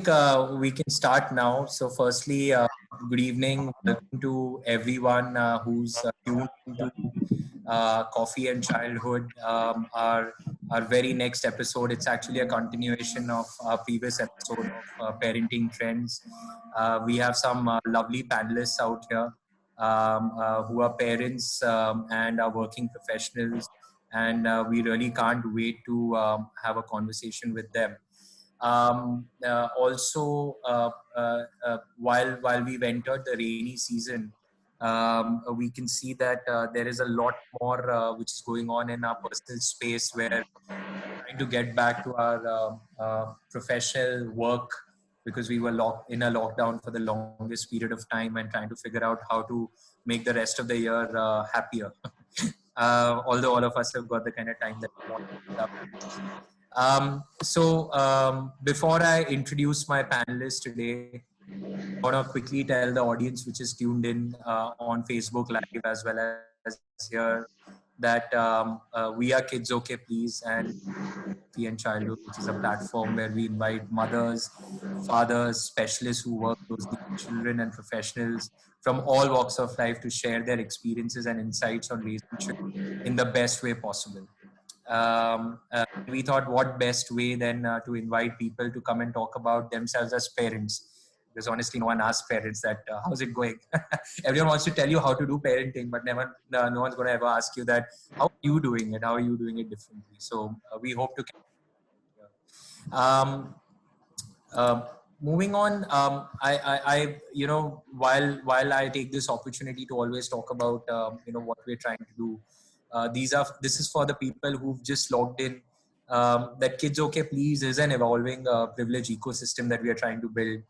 think we can start now. So firstly, good evening. Welcome to everyone who's tuned into Coffee and Childhood. Our very next episode, it's actually a continuation of our previous episode of Parenting Trends. We have some lovely panelists out here who are parents and are working professionals. And we really can't wait to have a conversation with them. Also, while we've entered the rainy season, we can see that there is a lot more which is going on in our personal space where we're trying to get back to our professional work because we were locked in a lockdown for the longest period of time and trying to figure out how to make the rest of the year happier. Although all of us have got the kind of time that we want. Before I introduce my panelists today, I want to quickly tell the audience which is tuned in on Facebook Live as well as here that we are Kids OK Please and Coffee and Childhood, which is a platform where we invite mothers, fathers, specialists who work closely with children and professionals from all walks of life to share their experiences and insights on raising children in the best way possible. We thought what best way then to invite people to come and talk about themselves as parents, because honestly no one asks parents that how's it going. Everyone wants to tell you how to do parenting, but no one's going to ever ask you that how are you doing it, how are you doing it differently. So we hope to moving on. I while I take this opportunity to always talk about what we're trying to do, this is for the people who've just logged in. That Kids OK Please is an evolving privilege ecosystem that we are trying to build,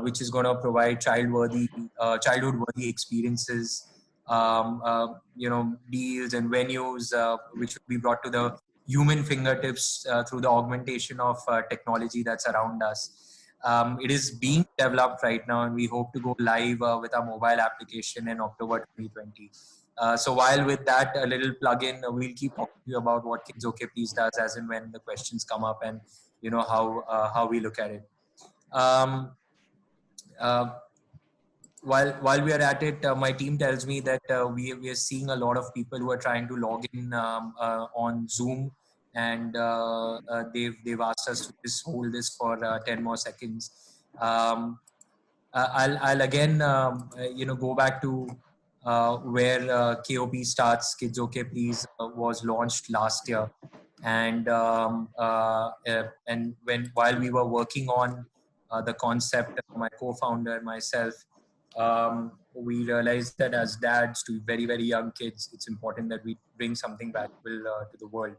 which is going to provide childhood-worthy experiences, deals and venues which will be brought to the human fingertips through the augmentation of technology that's around us. It is being developed right now, and we hope to go live with our mobile application in October 2020. So while with that a little plug-in, we'll keep talking to you about what Kids OK Please does as and when the questions come up, and how we look at it. While we are at it, my team tells me that we are seeing a lot of people who are trying to log in on Zoom, and they've asked us to just hold this for 10 more seconds. I'll again go back to where KOP starts. Kids OK Please was launched last year, and while we were working on the concept, my co-founder and myself, we realized that as dads to very, very young kids, it's important that we bring something valuable to the world.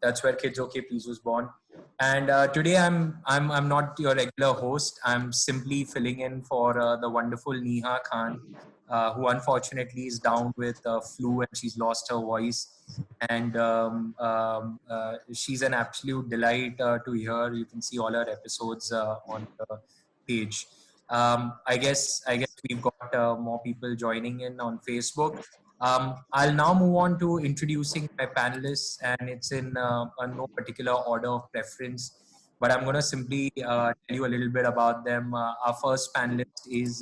That's where Kids OK Please was born. And today I'm not your regular host. I'm simply filling in for the wonderful Neha Khan, who unfortunately is down with flu and she's lost her voice. And she's an absolute delight to hear. You can see all her episodes on the page. I guess we've got more people joining in on Facebook. I'll now move on to introducing my panelists, and it's in no particular order of preference, but I'm going to simply tell you a little bit about them. Our first panelist is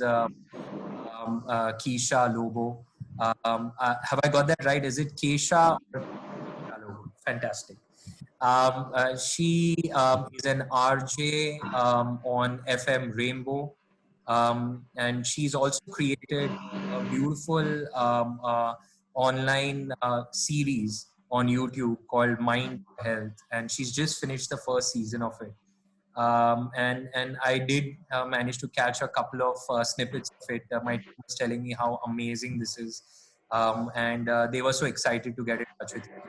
Keisha Lobo. Have I got that right? Is it Keisha or Keisha Lobo? Fantastic. She is an RJ on FM Rainbow. And she's also created a beautiful online series on YouTube called Mind Health, and she's just finished the first season of it. And I did manage to catch a couple of snippets of it. My team was telling me how amazing this is, and they were so excited to get in touch with you.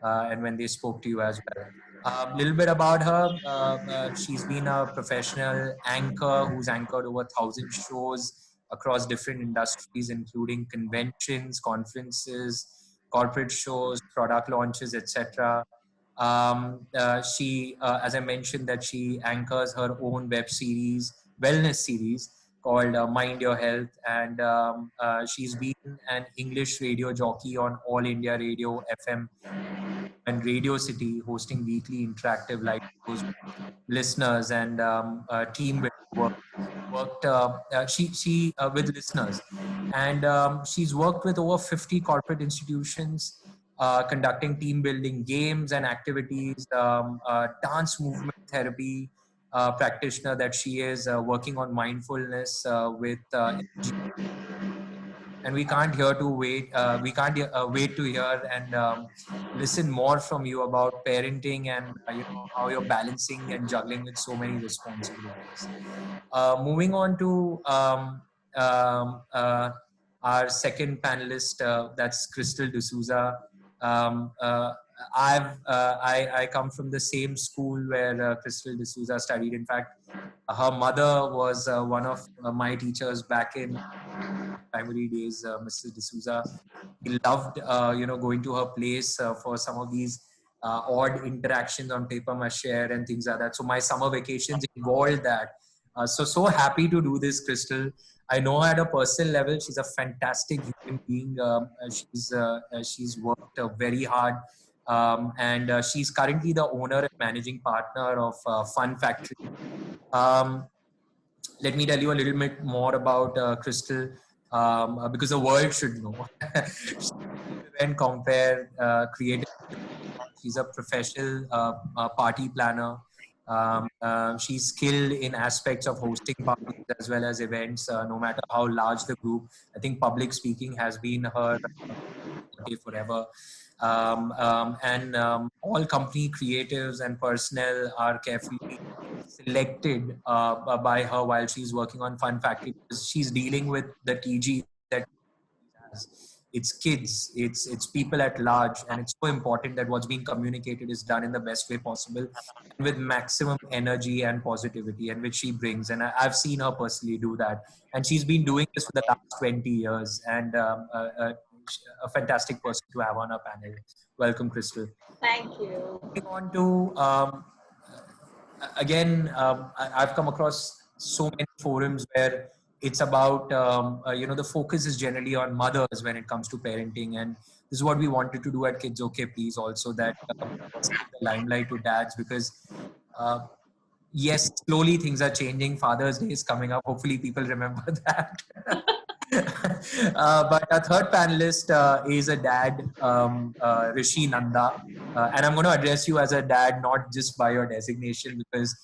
And when they spoke to you as well. A little bit about her. She's been a professional anchor who's anchored over 1,000 shows across different industries, including conventions, conferences, corporate shows, product launches, etc. She, as I mentioned, that she anchors her own web series, wellness series called Mind Your Health, and she's been an English radio jockey on All India Radio FM and Radio City, hosting weekly interactive live shows with listeners and team worked with listeners, and she's worked with over 50 corporate institutions, conducting team building games and activities, dance movement therapy practitioner that she is, working on mindfulness with and we can't hear to wait. We can't wait to hear and listen more from you about parenting and how you're balancing and juggling with so many responsibilities. Moving on to um, uh, our second panelist, that's Crystal D'Souza. Um, uh, I come from the same school where Crystal D'Souza studied. In fact, her mother was one of my teachers back in primary days, Mrs. D'Souza. We loved, going to her place for some of these odd interactions on paper mache and things like that. So my summer vacations involved that. So happy to do this, Crystal. I know her at a personal level. She's a fantastic human being. She's worked very hard. And she's currently the owner and managing partner of Fun Factory. Um, Let me tell you a little bit more about Crystal, because the world should know. And compare creative. She's a professional party planner. She's skilled in aspects of hosting parties as well as events, no matter how large the group. I think public speaking has been her forever. And all company creatives and personnel are carefully selected by her while she's working on Fun Factory, because she's dealing with the TG that has. It's kids, it's people at large, and it's so important that what's being communicated is done in the best way possible and with maximum energy and positivity, and which she brings. And I've seen her personally do that, and she's been doing this for the last 20 years, and a fantastic person to have on our panel. Welcome, Crystal. Thank you. Moving on to again, I've come across so many forums where it's about the focus is generally on mothers when it comes to parenting, and this is what we wanted to do at Kids Okay Please also, that let's give the limelight to dads, because uh, yes, slowly things are changing. Father's Day is coming up. Hopefully people remember that. But our third panelist is a dad, Rishi Nanda. And I'm going to address you as a dad, not just by your designation, because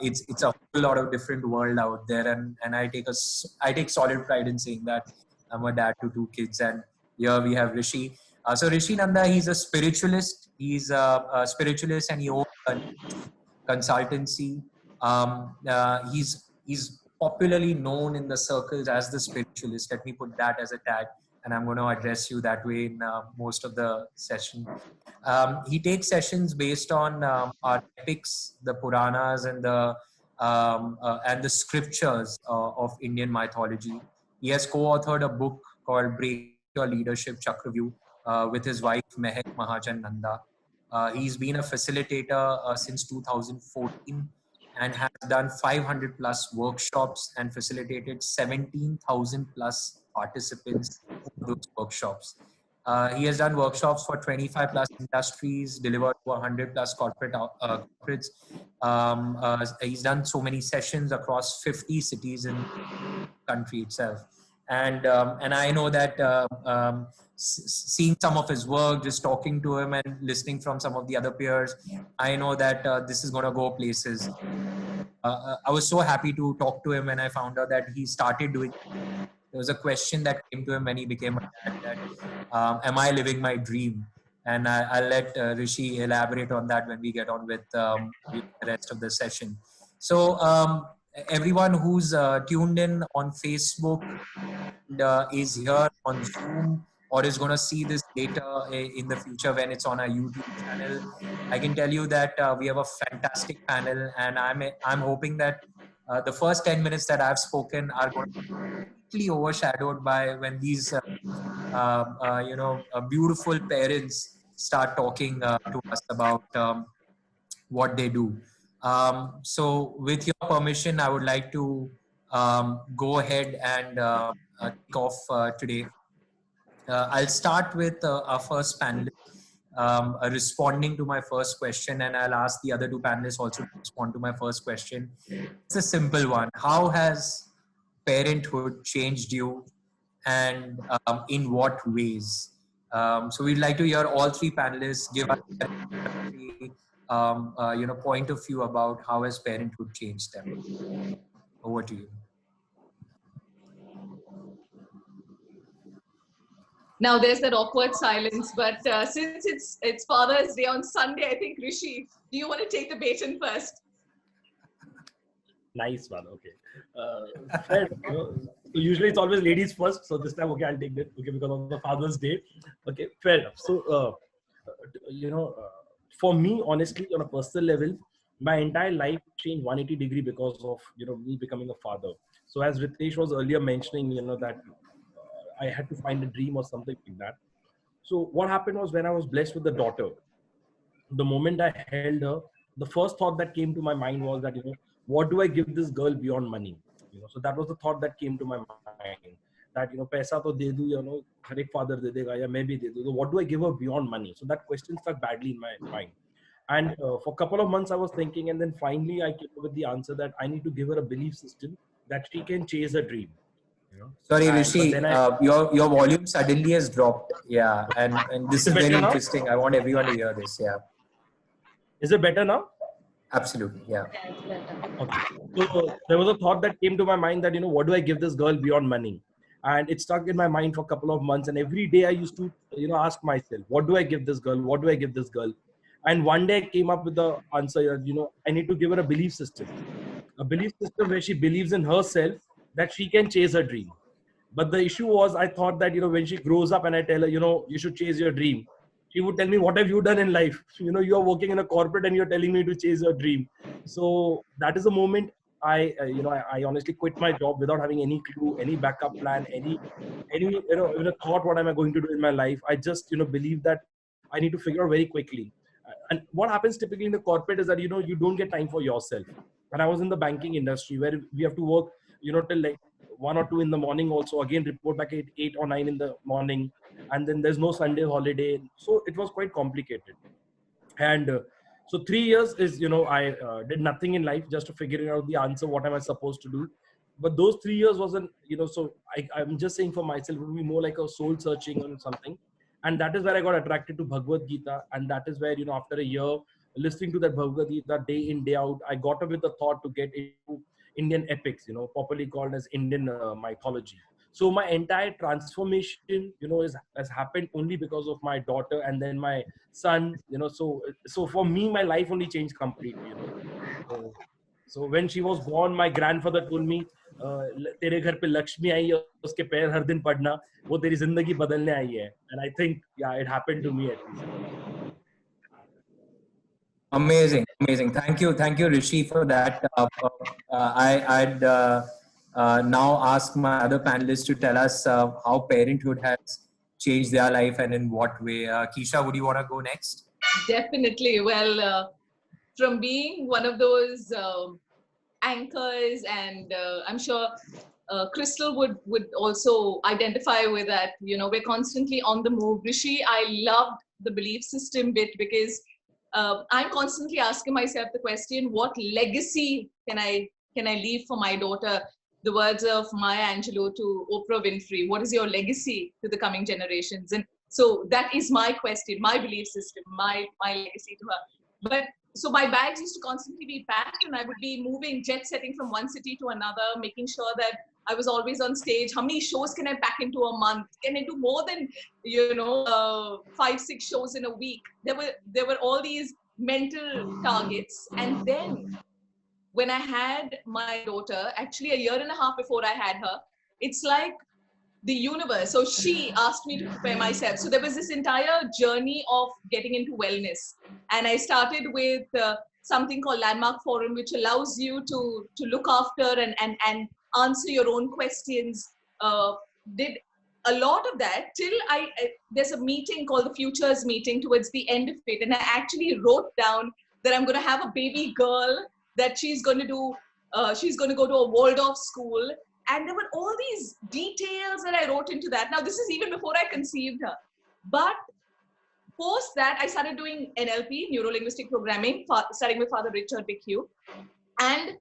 it's a whole lot of different world out there. And I take solid pride in saying that I'm a dad to two kids. And here we have Rishi. So Rishi Nanda, he's a spiritualist. He's a spiritualist, and he owns a consultancy. He's popularly known in the circles as the spiritualist. Let me put that as a tag, and I'm going to address you that way in most of the session. He takes sessions based on our epics, the Puranas, and the scriptures of Indian mythology. He has co-authored a book called Break Your Leadership Chakravyuh with his wife Mehak Mahajan Nanda. He's been a facilitator since 2014 and has done 500 plus workshops and facilitated 17,000 plus participants in those workshops. He has done workshops for 25 plus industries, delivered to 100 plus corporates. He's done so many sessions across 50 cities in the country itself. And I know that seeing some of his work, just talking to him and listening from some of the other peers, I know that this is going to go places. I was so happy to talk to him when I found out that he started doing. There was a question that came to him when he became a dad, that am I living my dream? And I'll let Rishi elaborate on that when we get on with the rest of the session. So everyone who's tuned in on Facebook and is here on Zoom or is going to see this later in the future when it's on our YouTube channel, I can tell you that we have a fantastic panel, and I'm hoping that the first 10 minutes that I've spoken are going to be completely overshadowed by when these beautiful parents start talking to us about what they do. So with your permission, I would like to go ahead and kick off today. I'll start with our first panelist. responding to my first question, and I'll ask the other two panelists also to respond to my first question. It's a simple one. How has parenthood changed you, and in what ways? So we'd like to hear all three panelists give us point of view about how has parenthood changed them. Over to you. Now there's that awkward silence, but since it's Father's Day on Sunday, I think Rishi, do you want to take the baton first? Nice one. Okay. Fair, usually it's always ladies first, so this time okay, I'll take it. Okay, because of the Father's Day. Okay, fair enough. So for me, honestly, on a personal level, my entire life changed 180-degree because of me becoming a father. So as Ritesh was earlier mentioning, that I had to find a dream or something like that. So what happened was, when I was blessed with a daughter, the moment I held her, the first thought that came to my mind was that, what do I give this girl beyond money? So that was the thought that came to my mind. That, paisa to de do, har ek father de dega, ya main bhi de do. So what do I give her beyond money? So that question stuck badly in my mind. And for a couple of months I was thinking, and then finally I came up with the answer that I need to give her a belief system that she can chase a dream. Sorry, Rishi, your volume suddenly has dropped. Yeah, and this is very interesting. I want everyone to hear this. Yeah. Is it better now? Absolutely, yeah. Okay. So there was a thought that came to my mind that, what do I give this girl beyond money? And it stuck in my mind for a couple of months. And every day I used to, ask myself, what do I give this girl? What do I give this girl? And one day I came up with the answer, I need to give her a belief system. A belief system where she believes in herself, that she can chase her dream. But the issue was, I thought that, when she grows up and I tell her, you should chase your dream, she would tell me, what have you done in life? You are working in a corporate and you're telling me to chase your dream. So that is the moment I honestly quit my job without having any clue, any backup plan, any even a thought, what am I going to do in my life? I just, believe that I need to figure out very quickly. And what happens typically in the corporate is that, you don't get time for yourself. And I was in the banking industry where we have to work, till like 1 or 2 in the morning, also again report back at 8 or 9 in the morning, and then there's no Sunday holiday. So it was quite complicated. And so 3 years is, I did nothing in life just to figure out the answer, what am I supposed to do. But those 3 years wasn't, so I'm just saying for myself, it would be more like a soul searching or something. And that is where I got attracted to Bhagavad Gita. And that is where, after a year listening to that Bhagavad Gita day in, day out, I got up with the thought to get into Indian epics, popularly called as Indian mythology. So my entire transformation, has happened only because of my daughter and then my son, so for me, my life only changed completely, So when she was born, my grandfather told me, तेरे घर पे लक्ष्मी आई है, उसके पैर हर दिन पड़ना, वो तेरी जिंदगी बदलने आई है. And I think, yeah, it happened to me at least. Amazing. Thank you, Rishi, for that. I'd now ask my other panelists to tell us how parenthood has changed their life and in what way. Keisha, would you want to go next? Definitely. Well, from being one of those anchors, and I'm sure Crystal would also identify with that. We're constantly on the move. Rishi, I loved the belief system bit, because I'm constantly asking myself the question, what legacy can I leave for my daughter? The words of Maya Angelou to Oprah Winfrey, what is your legacy to the coming generations? And so that is my question, my belief system, my legacy to her. But so my bags used to constantly be packed, and I would be moving, jet setting from one city to another, making sure that I was always on stage. How many shows can I pack into a month? Can I do more than 5-6 shows in a week? There were all these mental targets. And then when I had my daughter, actually a year and a half before I had her, it's like the universe. So she asked me to prepare myself. So there was this entire journey of getting into wellness. And I started with something called Landmark Forum, which allows you to look after and answer your own questions. Did a lot of that till there's a meeting called the Futures Meeting towards the end of it. And I actually wrote down that I'm going to have a baby girl, that she's going to go to a Waldorf school. And there were all these details that I wrote into that. Now, this is even before I conceived her. But post that, I started doing NLP, neuro linguistic programming, studying with Father Richard McHugh, and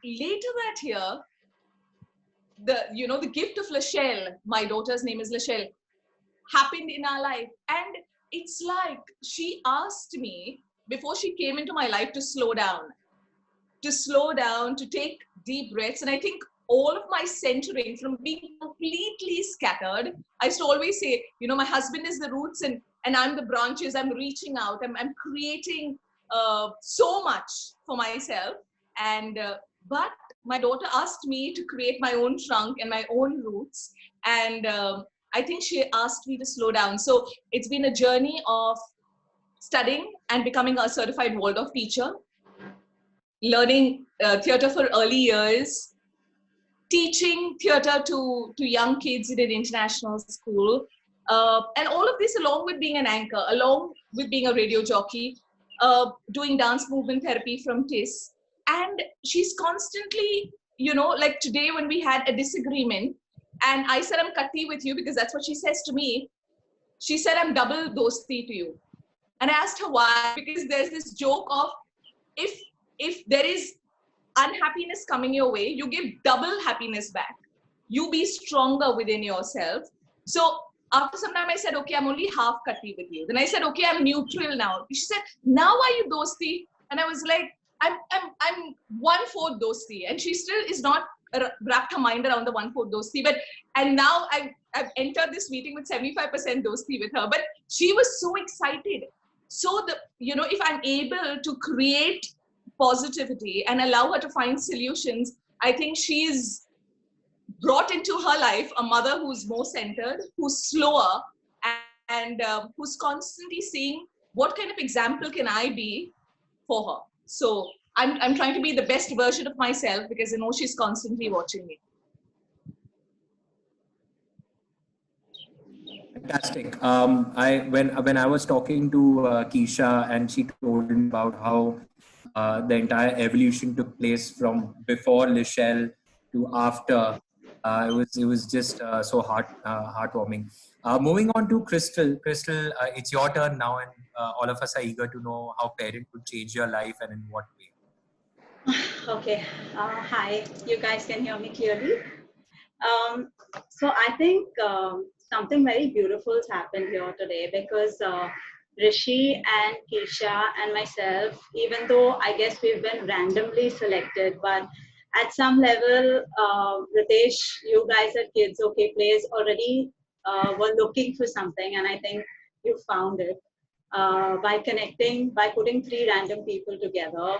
later that year, the gift of Lachelle, my daughter's name is Lachelle, happened in our life. And it's like she asked me before she came into my life to slow down, to take deep breaths. And I think all of my centering from being completely scattered, I used to always say, my husband is the roots and I'm the branches. I'm reaching out. I'm creating so much for myself. And but my daughter asked me to create my own trunk and my own roots. And I think she asked me to slow down. So it's been a journey of studying and becoming a certified Waldorf teacher, learning theater for early years, teaching theater to young kids in an international school, and all of this along with being an anchor, along with being a radio jockey, doing dance movement therapy from TIS. And she's constantly, like today when we had a disagreement and I said, I'm katti with you because that's what she says to me. She said, I'm double dosti to you. And I asked her why, because there's this joke of if there is unhappiness coming your way, you give double happiness back. You be stronger within yourself. So after some time I said, okay, I'm only half katti with you. Then I said, okay, I'm neutral now. She said, now are you dosti? And I was like, I'm 1/4 dosti. And she still is not wrapped her mind around the 1/4 dosti. And now I've entered this meeting with 75% dosti with her. But she was so excited. So if I'm able to create positivity and allow her to find solutions, I think she's brought into her life a mother who's more centered, who's slower, and who's constantly seeing what kind of example can I be for her. So I'm trying to be the best version of myself because I know she's constantly watching me. Fantastic. When I was talking to Keisha and she told me about how the entire evolution took place from before Lachelle to after, it was just so heartwarming. Moving on to Crystal. Crystal, it's your turn now, and all of us are eager to know how parenthood changed your life and in what way. Okay. Hi. You guys can hear me clearly. So I think something very beautiful has happened here today because Rishi and Keisha and myself, even though I guess we've been randomly selected, but at some level, Ritesh, you guys at Kids OK Plays already were looking for something, and I think you found it by putting 3 random people together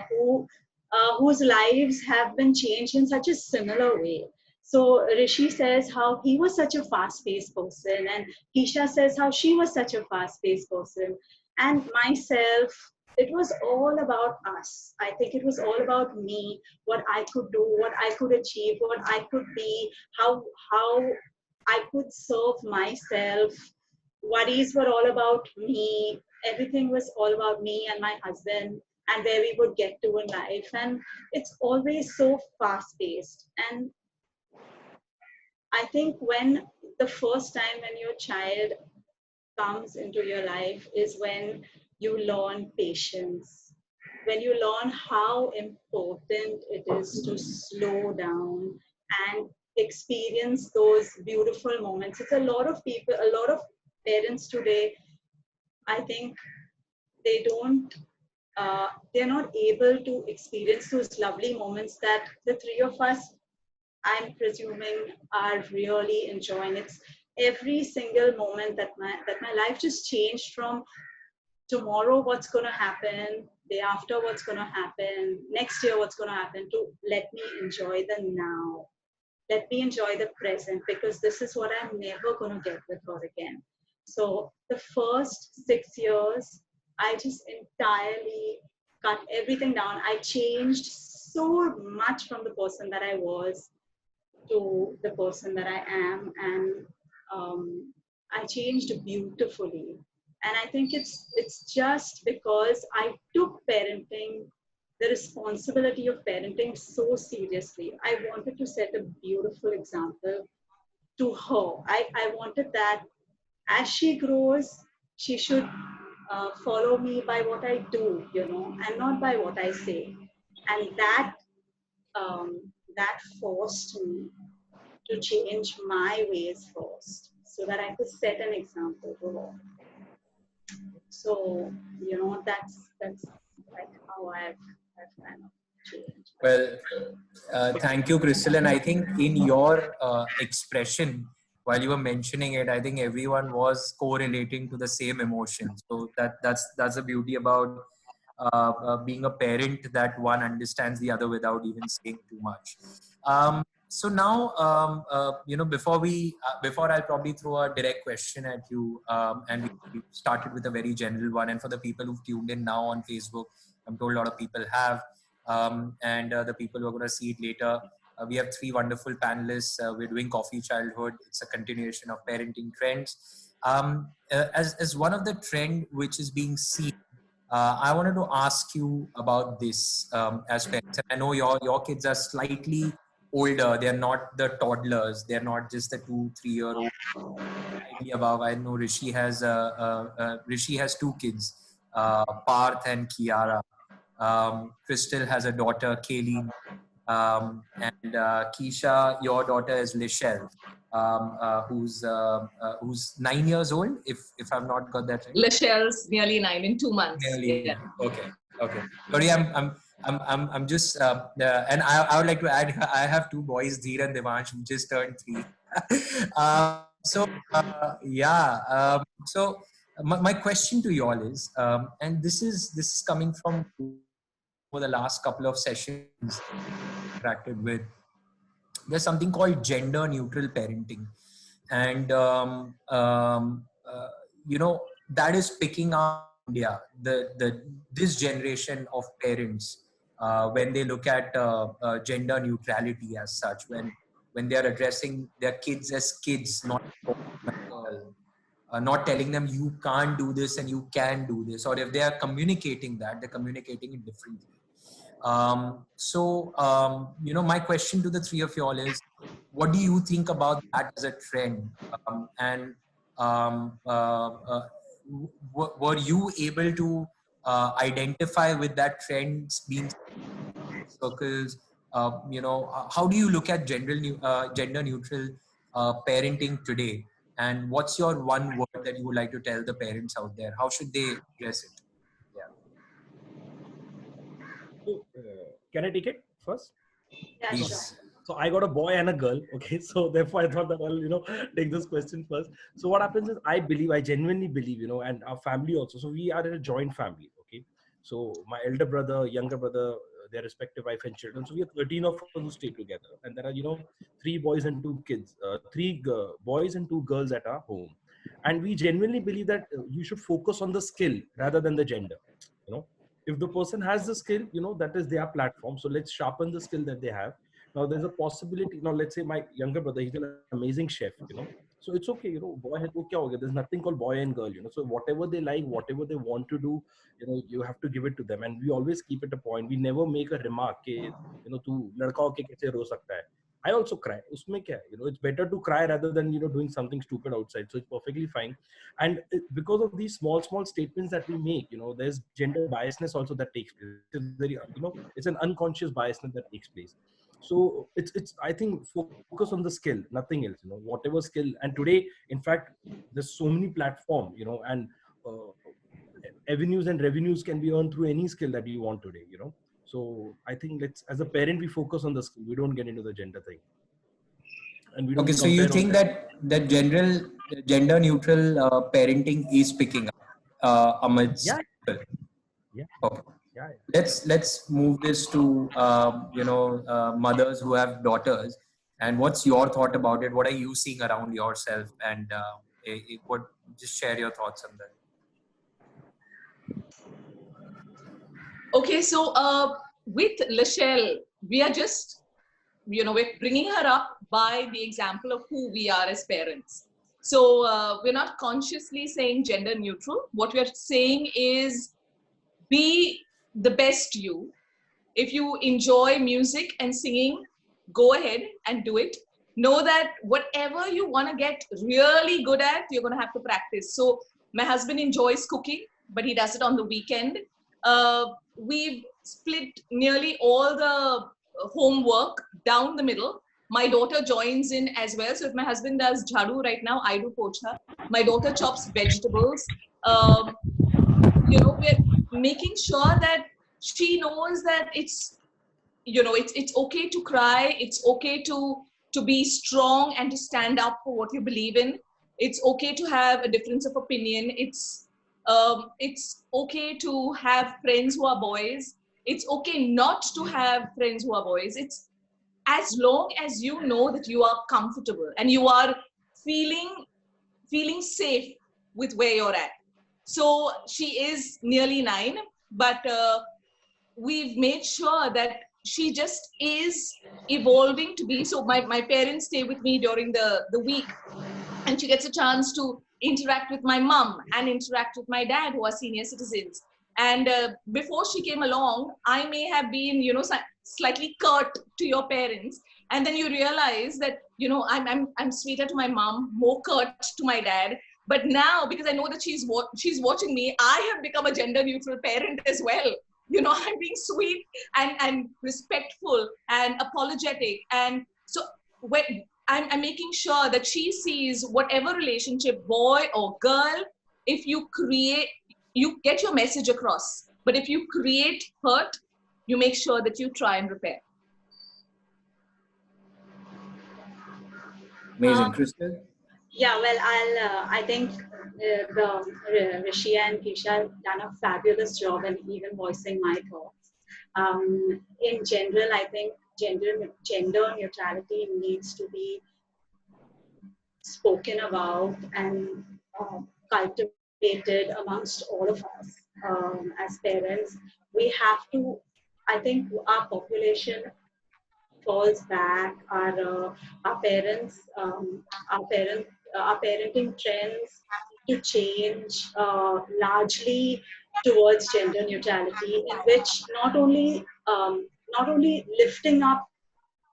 whose lives have been changed in such a similar way. So Rishi says how he was such a fast-paced person, and Keisha says how she was such a fast-paced person, and myself, it was all about us. I think it was all about me, what I could do, what I could achieve, what I could be, how I could serve myself. Worries were all about me. Everything was all about me and my husband and where we would get to in life. And it's always so fast-paced. And I think when the first time when your child comes into your life is when you learn patience, when you learn how important it is to slow down and experience those beautiful moments. It's a lot of parents today, I think they're not able to experience those lovely moments that the 3 of us, I'm presuming, are really enjoying. It's every single moment that my life just changed from tomorrow what's going to happen, day after what's going to happen, next year what's going to happen, to let me enjoy the now. Let me enjoy the present, because this is what I'm never going to get with her again. So the first 6 years, I just entirely cut everything down. I changed so much from the person that I was to the person that I am, and I changed beautifully. And I think it's just because I took parenting, the responsibility of parenting, so seriously. I wanted to set a beautiful example to her. I wanted that as she grows, she should follow me by what I do, and not by what I say. And that forced me to change my ways first, so that I could set an example to all. So that's like how I've kind of changed. Well, thank you, Crystal. And I think in your expression, while you were mentioning it, I think everyone was correlating to the same emotion. So that's the beauty about being a parent, that one understands the other without even saying too much. So now, before I'll probably throw a direct question at you, and we started with a very general one. And for the people who've tuned in now on Facebook, I'm told a lot of people have. And the people who are going to see it later. We have three wonderful panelists. We're doing Coffee Childhood. It's a continuation of parenting trends. As one of the trend which is being seen, I wanted to ask you about this as parents. And I know your kids are slightly older. They're not the toddlers. They're not just the 2-3-year-old. Slightly above. I know Rishi has two kids, Parth and Kiara. Crystal has a daughter, Kayleen, and Keisha, your daughter is Lishelle, who's 9 years old, if I've not got that right. Lachelle's nearly 9 in 2 months. Nearly. Yeah. Okay. Sorry, I'm just and I would like to add, I have two boys, Dheer and Devansh, who just turned 3. So my question to you all is, and this is coming from over the last couple of sessions interacted with, there's something called gender neutral parenting, and that is picking up India, this generation of parents, when they look at gender neutrality as such, when they are addressing their kids as kids, not not telling them you can't do this and you can do this, or if they are communicating that, they're communicating it differently. My question to the three of you all is, what do you think about that as a trend? Were you able to identify with that trend being circles? How do you look at gender neutral parenting today? And what's your one word that you would like to tell the parents out there? How should they address it? Can I take it first? Yeah, sure. So I got a boy and a girl. Okay. So therefore I thought that I'll, take this question first. So what happens is I genuinely believe, and our family also. So we are in a joint family. Okay. So my elder brother, younger brother, their respective wife and children. So we are 13 of us who stay together. And there are, 3 boys and 2 kids, 3 boys and 2 girls at our home. And we genuinely believe that you should focus on the skill rather than the gender, If the person has the skill, that is their platform. So let's sharpen the skill that they have. Now there's a possibility. Now let's say my younger brother, he's an amazing chef, So it's okay, boy hai to kya ho gaya? There's nothing called boy and girl, So whatever they like, whatever they want to do, you have to give it to them. And we always keep it a point. We never make a remark, tu ladka ho ke kaise ro sakta hai. I also cry. Usme kya hai? It's better to cry rather than, doing something stupid outside. So it's perfectly fine. And because of these small statements that we make, there's gender biasness also that takes place. It's very, it's an unconscious biasness that takes place. So it's I think focus on the skill, nothing else, whatever skill. And today, in fact, there's so many platforms, and avenues and revenues can be earned through any skill that you want today, So I think as a parent, we focus on the skill. We don't get into the gender thing. And we don't so you think that gender neutral parenting is picking up amidst? Yeah. Okay. Yeah. Let's move this to mothers who have daughters, and what's your thought about it? What are you seeing around yourself, and just share your thoughts on that. Okay, so with Lachelle, we are just, we're bringing her up by the example of who we are as parents. So we're not consciously saying gender neutral. What we're saying is be the best you. If you enjoy music and singing, go ahead and do it. Know that whatever you want to get really good at, you're going to have to practice. So My husband enjoys cooking, but he does it on the weekend. We've split nearly all the homework down the middle. My daughter joins in as well. So if my husband does jharu right now, I do pocha. My daughter chops vegetables. We're making sure that she knows that it's okay to cry. It's okay to be strong and to stand up for what you believe in. It's okay to have a difference of opinion. It's okay to have friends who are boys. It's okay not to have friends who are boys. It's as long as you know that you are comfortable and you are feeling safe with where you're at. So she is nearly 9, but we've made sure that she just is evolving to be. So my parents stay with me during the week, and she gets a chance to interact with my mom and interact with my dad, who are senior citizens. And before she came along, I may have been, slightly curt to your parents. And then you realize that, I'm sweeter to my mom, more curt to my dad. But now, because I know that she's watching me, I have become a gender neutral parent as well. I'm being sweet and respectful and apologetic. And so when I'm making sure that she sees whatever relationship, boy or girl, if you get your message across. But if you create hurt, you make sure that you try and repair. Amazing. Crystal? Yeah, well, I think Rishi and Kisha have done a fabulous job in even voicing my thoughts. In general, I think gender neutrality needs to be spoken about and cultivated amongst all of us as parents. We have to, I think our population falls back. Our parents, our parenting trends to change largely towards gender neutrality, in which not only lifting up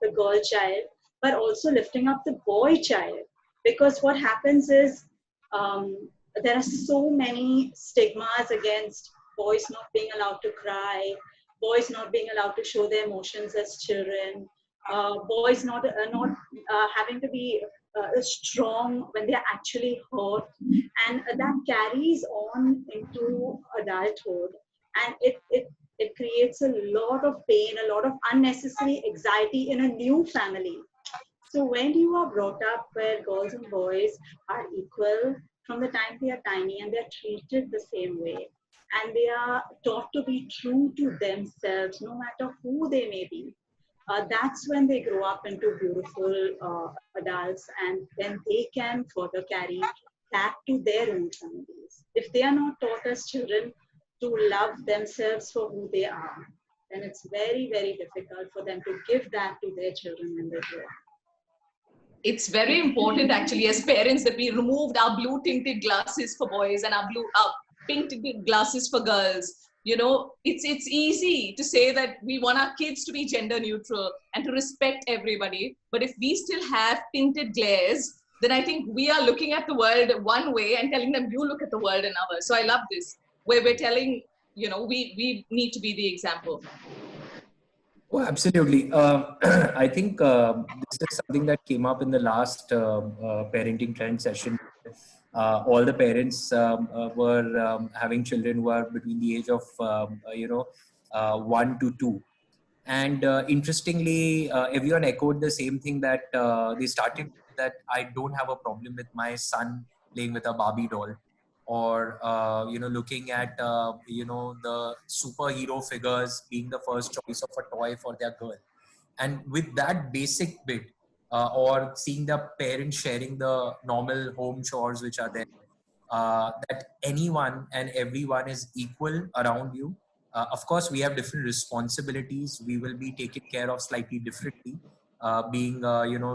the girl child, but also lifting up the boy child. Because what happens is there are so many stigmas against boys not being allowed to cry, boys not being allowed to show their emotions as children, boys not having to be strong when they're actually hurt, and that carries on into adulthood, and it creates a lot of pain, a lot of unnecessary anxiety in a new family. So when you are brought up where girls and boys are equal from the time they are tiny, and they're treated the same way, and they are taught to be true to themselves, no matter who they may be, that's when they grow up into beautiful adults, and then they can further carry that to their own families. If they are not taught as children to love themselves for who they are, then it's very, very difficult for them to give that to their children when they grow up. It's very important actually as parents that we removed our blue tinted glasses for boys and our pink tinted glasses for girls. It's easy to say that we want our kids to be gender neutral and to respect everybody. But if we still have tinted glares, then I think we are looking at the world one way and telling them, you look at the world another. So I love this, where we're telling, we need to be the example. Oh, absolutely. I think this is something that came up in the last parenting trend session. All the parents were having children who are between the age of 1 to 2, and interestingly, everyone echoed the same thing, that they started that I don't have a problem with my son playing with a Barbie doll, or looking at the superhero figures being the first choice of a toy for their girl. And with that basic bit, or seeing the parents sharing the normal home chores which are there, that anyone and everyone is equal around you. Of course, we have different responsibilities. We will be taken care of slightly differently, being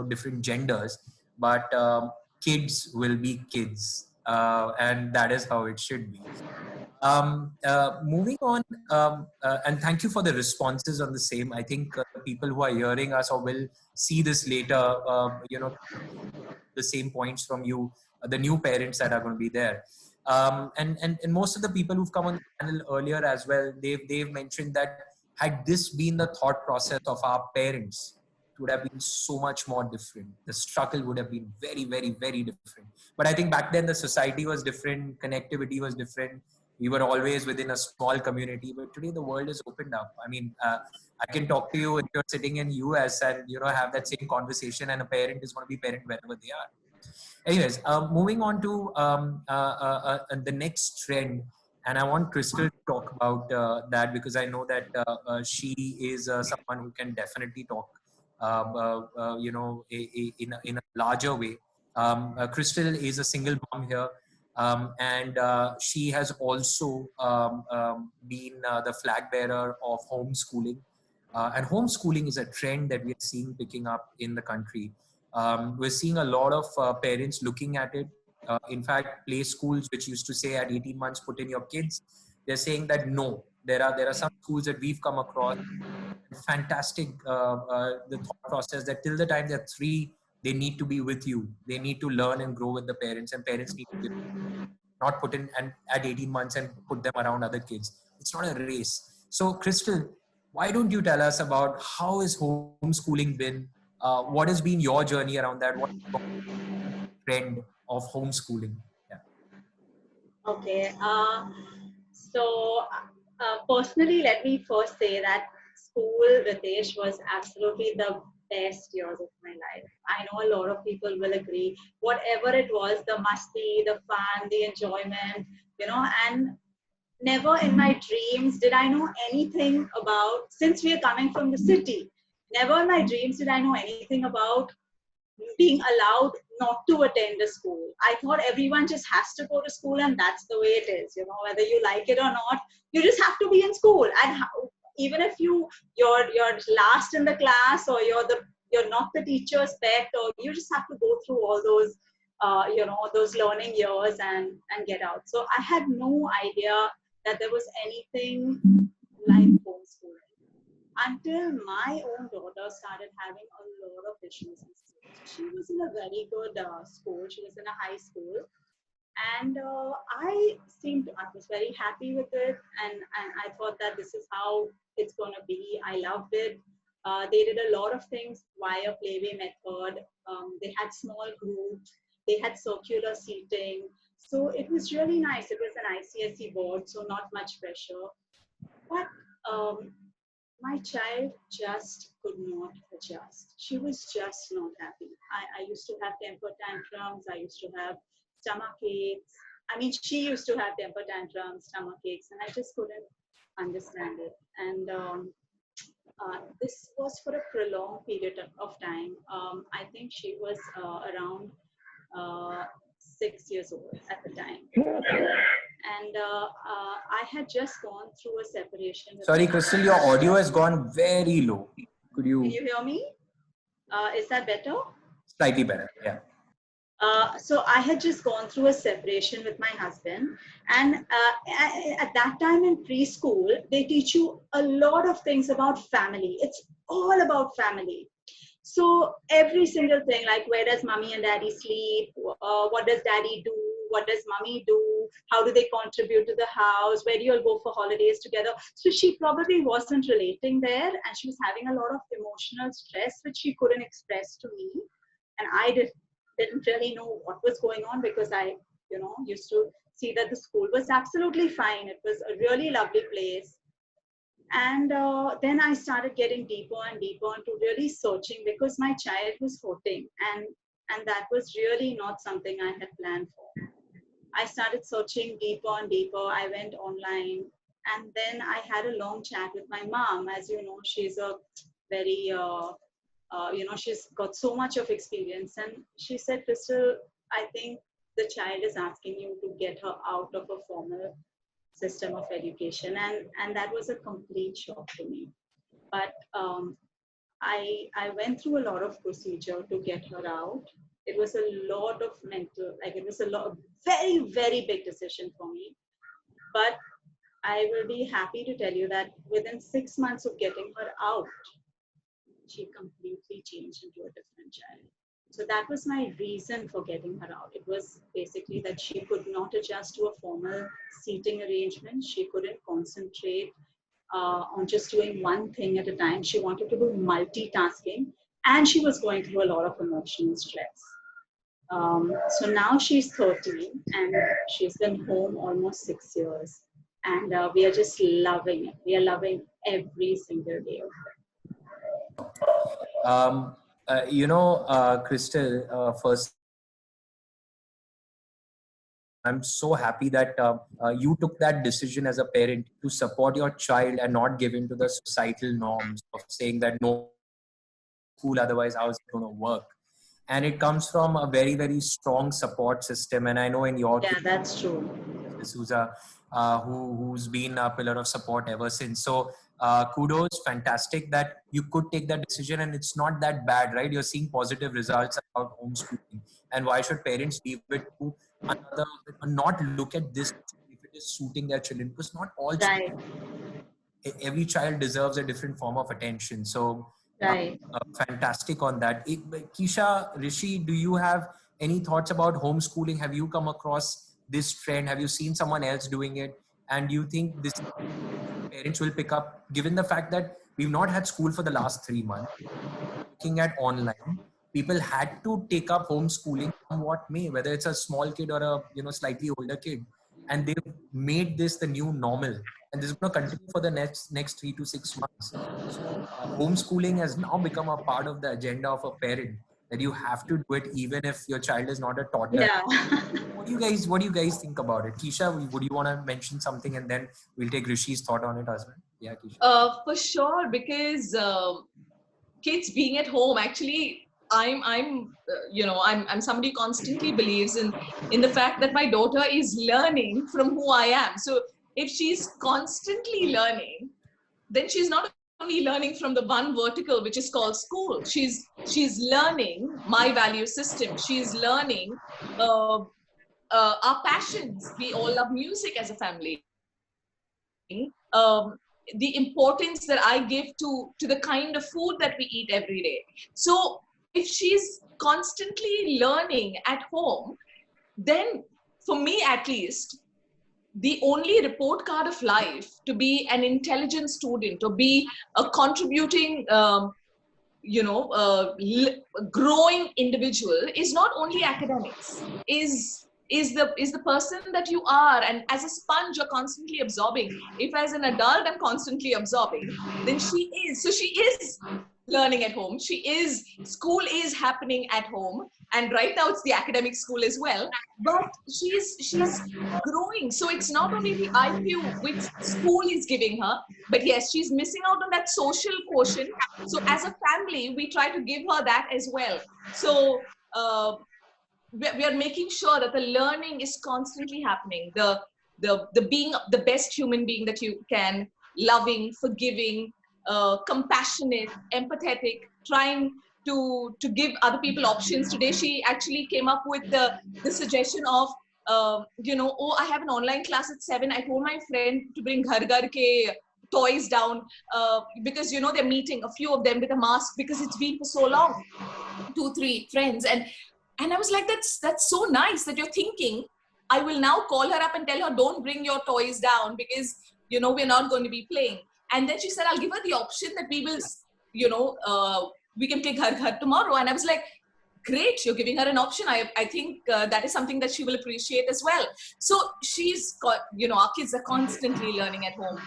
different genders, but kids will be kids. And that is how it should be. Moving on, and thank you for the responses on the same. I think people who are hearing us or will see this later, the same points from you, the new parents that are going to be there. And most of the people who've come on the panel earlier as well, they've mentioned that had this been the thought process of our parents, it would have been so much more different. The struggle would have been very, very, very different. But I think back then the society was different, connectivity was different. We were always within a small community, but today the world is opened up. I mean, I can talk to you if you're sitting in US and have that same conversation, and a parent is going to be parent wherever they are. Anyways, moving on to the next trend, and I want Crystal to talk about that because I know that she is someone who can definitely talk, in a larger way. Crystal is a single mom here, and she has also been the flag bearer of homeschooling. And homeschooling is a trend that we are seeing picking up in the country. We're seeing a lot of parents looking at it. In fact, play schools, which used to say at 18 months, put in your kids, they're saying that no. There are some schools that we've come across. Fantastic, the thought process that till the time they're 3, they need to be with you. They need to learn and grow with the parents, and parents need to not put in and at 18 months and put them around other kids. It's not a race. So, Crystal, why don't you tell us about how is homeschooling been? What has been your journey around that? What trend of homeschooling? Yeah. Okay. Personally, let me first say that school, Ritesh, was absolutely the best years of my life. I know a lot of people will agree. Whatever it was, the musty, the fun, the enjoyment, and never in my dreams did I know anything about, since we are coming from the city, never in my dreams did I know anything about being allowed not to attend a school. I thought everyone just has to go to school and that's the way it is. Whether you like it or not, you just have to be in school. And even if you're last in the class, or you're not the teacher's pet, or you just have to go through all those those learning years and get out. So I had no idea that there was anything like homeschooling until my own daughter started having a lot of issues in school. She was in a very good school. She was in a high school, and I was very happy with it, and I thought that this is how it's going to be. I loved it. They did a lot of things via playway method. They had small groups. They had circular seating. So it was really nice. It was an ICSE board, so not much pressure. But my child just could not adjust. She was just not happy. I used to have temper tantrums. I used to have stomach aches. I mean, she used to have temper tantrums, stomach aches, and I just couldn't understand it. And this was for a prolonged period of time. I think she was around 6 years old at the time. And I had just gone through a separation. Sorry, Crystal, your audio has gone very low. Can you hear me? Is that better? Slightly better, yeah. So I had just gone through a separation with my husband, and at that time in preschool, they teach you a lot of things about family. It's all about family. So every single thing, like where does mommy and daddy sleep? What does daddy do? What does mommy do? How do they contribute to the house? Where do you all go for holidays together? So she probably wasn't relating there, and she was having a lot of emotional stress, which she couldn't express to me. And I didn't really know what was going on, because I, used to see that the school was absolutely fine. It was a really lovely place. And then I started getting deeper and deeper into really searching, because my child was hurting, and that was really not something I had planned for. I started searching deeper and deeper. I went online, and then I had a long chat with my mom. As you know, she's a very, she's got so much of experience. And she said, Crystal, I think the child is asking you to get her out of a formal system of education. And that was a complete shock to me. But I went through a lot of procedure to get her out. It was a lot of it was a very, very big decision for me. But I will be happy to tell you that within 6 months of getting her out, she completely changed into a different child. So that was my reason for getting her out. It was basically that she could not adjust to a formal seating arrangement. She couldn't concentrate on just doing one thing at a time. She wanted to do multitasking, and she was going through a lot of emotional stress. So now she's 13 and she's been home almost 6 years. And we are just loving it. We are loving every single day of it. Crystal, first, I'm so happy that you took that decision as a parent to support your child and not give in to the societal norms of saying that no school, otherwise how is it going to work? And it comes from a very, very strong support system. And I know in your case, that's true. D'Souza, who's been a pillar of support ever since. So kudos, fantastic that you could take that decision, and it's not that bad, right? You're seeing positive results about homeschooling. And why should parents leave it to another, not look at this if it is suiting their children? Because not all children, every child deserves a different form of attention. So fantastic on that. Keisha, Rishi, do you have any thoughts about homeschooling? Have you come across this trend? Have you seen someone else doing it? And do you think this parents will pick up, given the fact that we've not had school for the last 3 months, looking at online, people had to take up homeschooling from what may, whether it's a small kid or a slightly older kid, and they've made this the new normal. And this is going to continue for the next 3 to 6 months. So homeschooling has now become a part of the agenda of a parent, that you have to do it even if your child is not a toddler. Yeah. What do you guys think about it? Keisha, would you want to mention something, and then we'll take Rishi's thought on it as well? Yeah, Keisha. For sure, because kids being at home, actually, I'm somebody who constantly believes in the fact that my daughter is learning from who I am. So if she's constantly learning, then she's not only learning from the one vertical, which is called school. She's learning my value system. She's learning our passions. We all love music as a family. The importance that I give to the kind of food that we eat every day. So if she's constantly learning at home, then for me at least, the only report card of life to be an intelligent student, to be a contributing, growing individual is not only academics, is the person that you are. And as a sponge, you're constantly absorbing. If as an adult I'm constantly absorbing, then she is. So she is learning at home. School is happening at home. And right now it's the academic school as well. But she's growing. So it's not only the IQ which school is giving her, but yes, she's missing out on that social quotient. So as a family, we try to give her that as well. So we are making sure that the learning is constantly happening. The being the best human being that you can, loving, forgiving, compassionate, empathetic, trying to give other people options. Today, she actually came up with the suggestion of, I have an online class at 7. I told my friend to bring Ghar Ghar Ke toys down because, they're meeting, a few of them with a mask because it's been for so long, 2-3 friends. And I was like, that's so nice that you're thinking. I will now call her up and tell her, don't bring your toys down because, we're not going to be playing. And then she said, I'll give her the option that we will, we can play Ghar Ghar tomorrow. And I was like, great, you're giving her an option. I think that is something that she will appreciate as well. So she's got, our kids are constantly learning at home.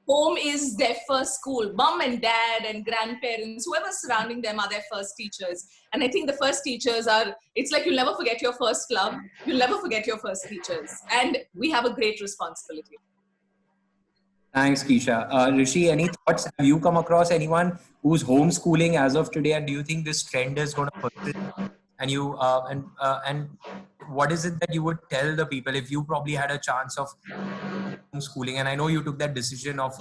Home is their first school. Mom and dad and grandparents, whoever's surrounding them are their first teachers. And I think the first teachers it's like you'll never forget your first love. You'll never forget your first teachers. And we have a great responsibility. Thanks, Keisha. Rishi, any thoughts? Have you come across anyone who's homeschooling as of today? And do you think this trend is going to persist? And and what is it that you would tell the people if you probably had a chance of homeschooling? And I know you took that decision of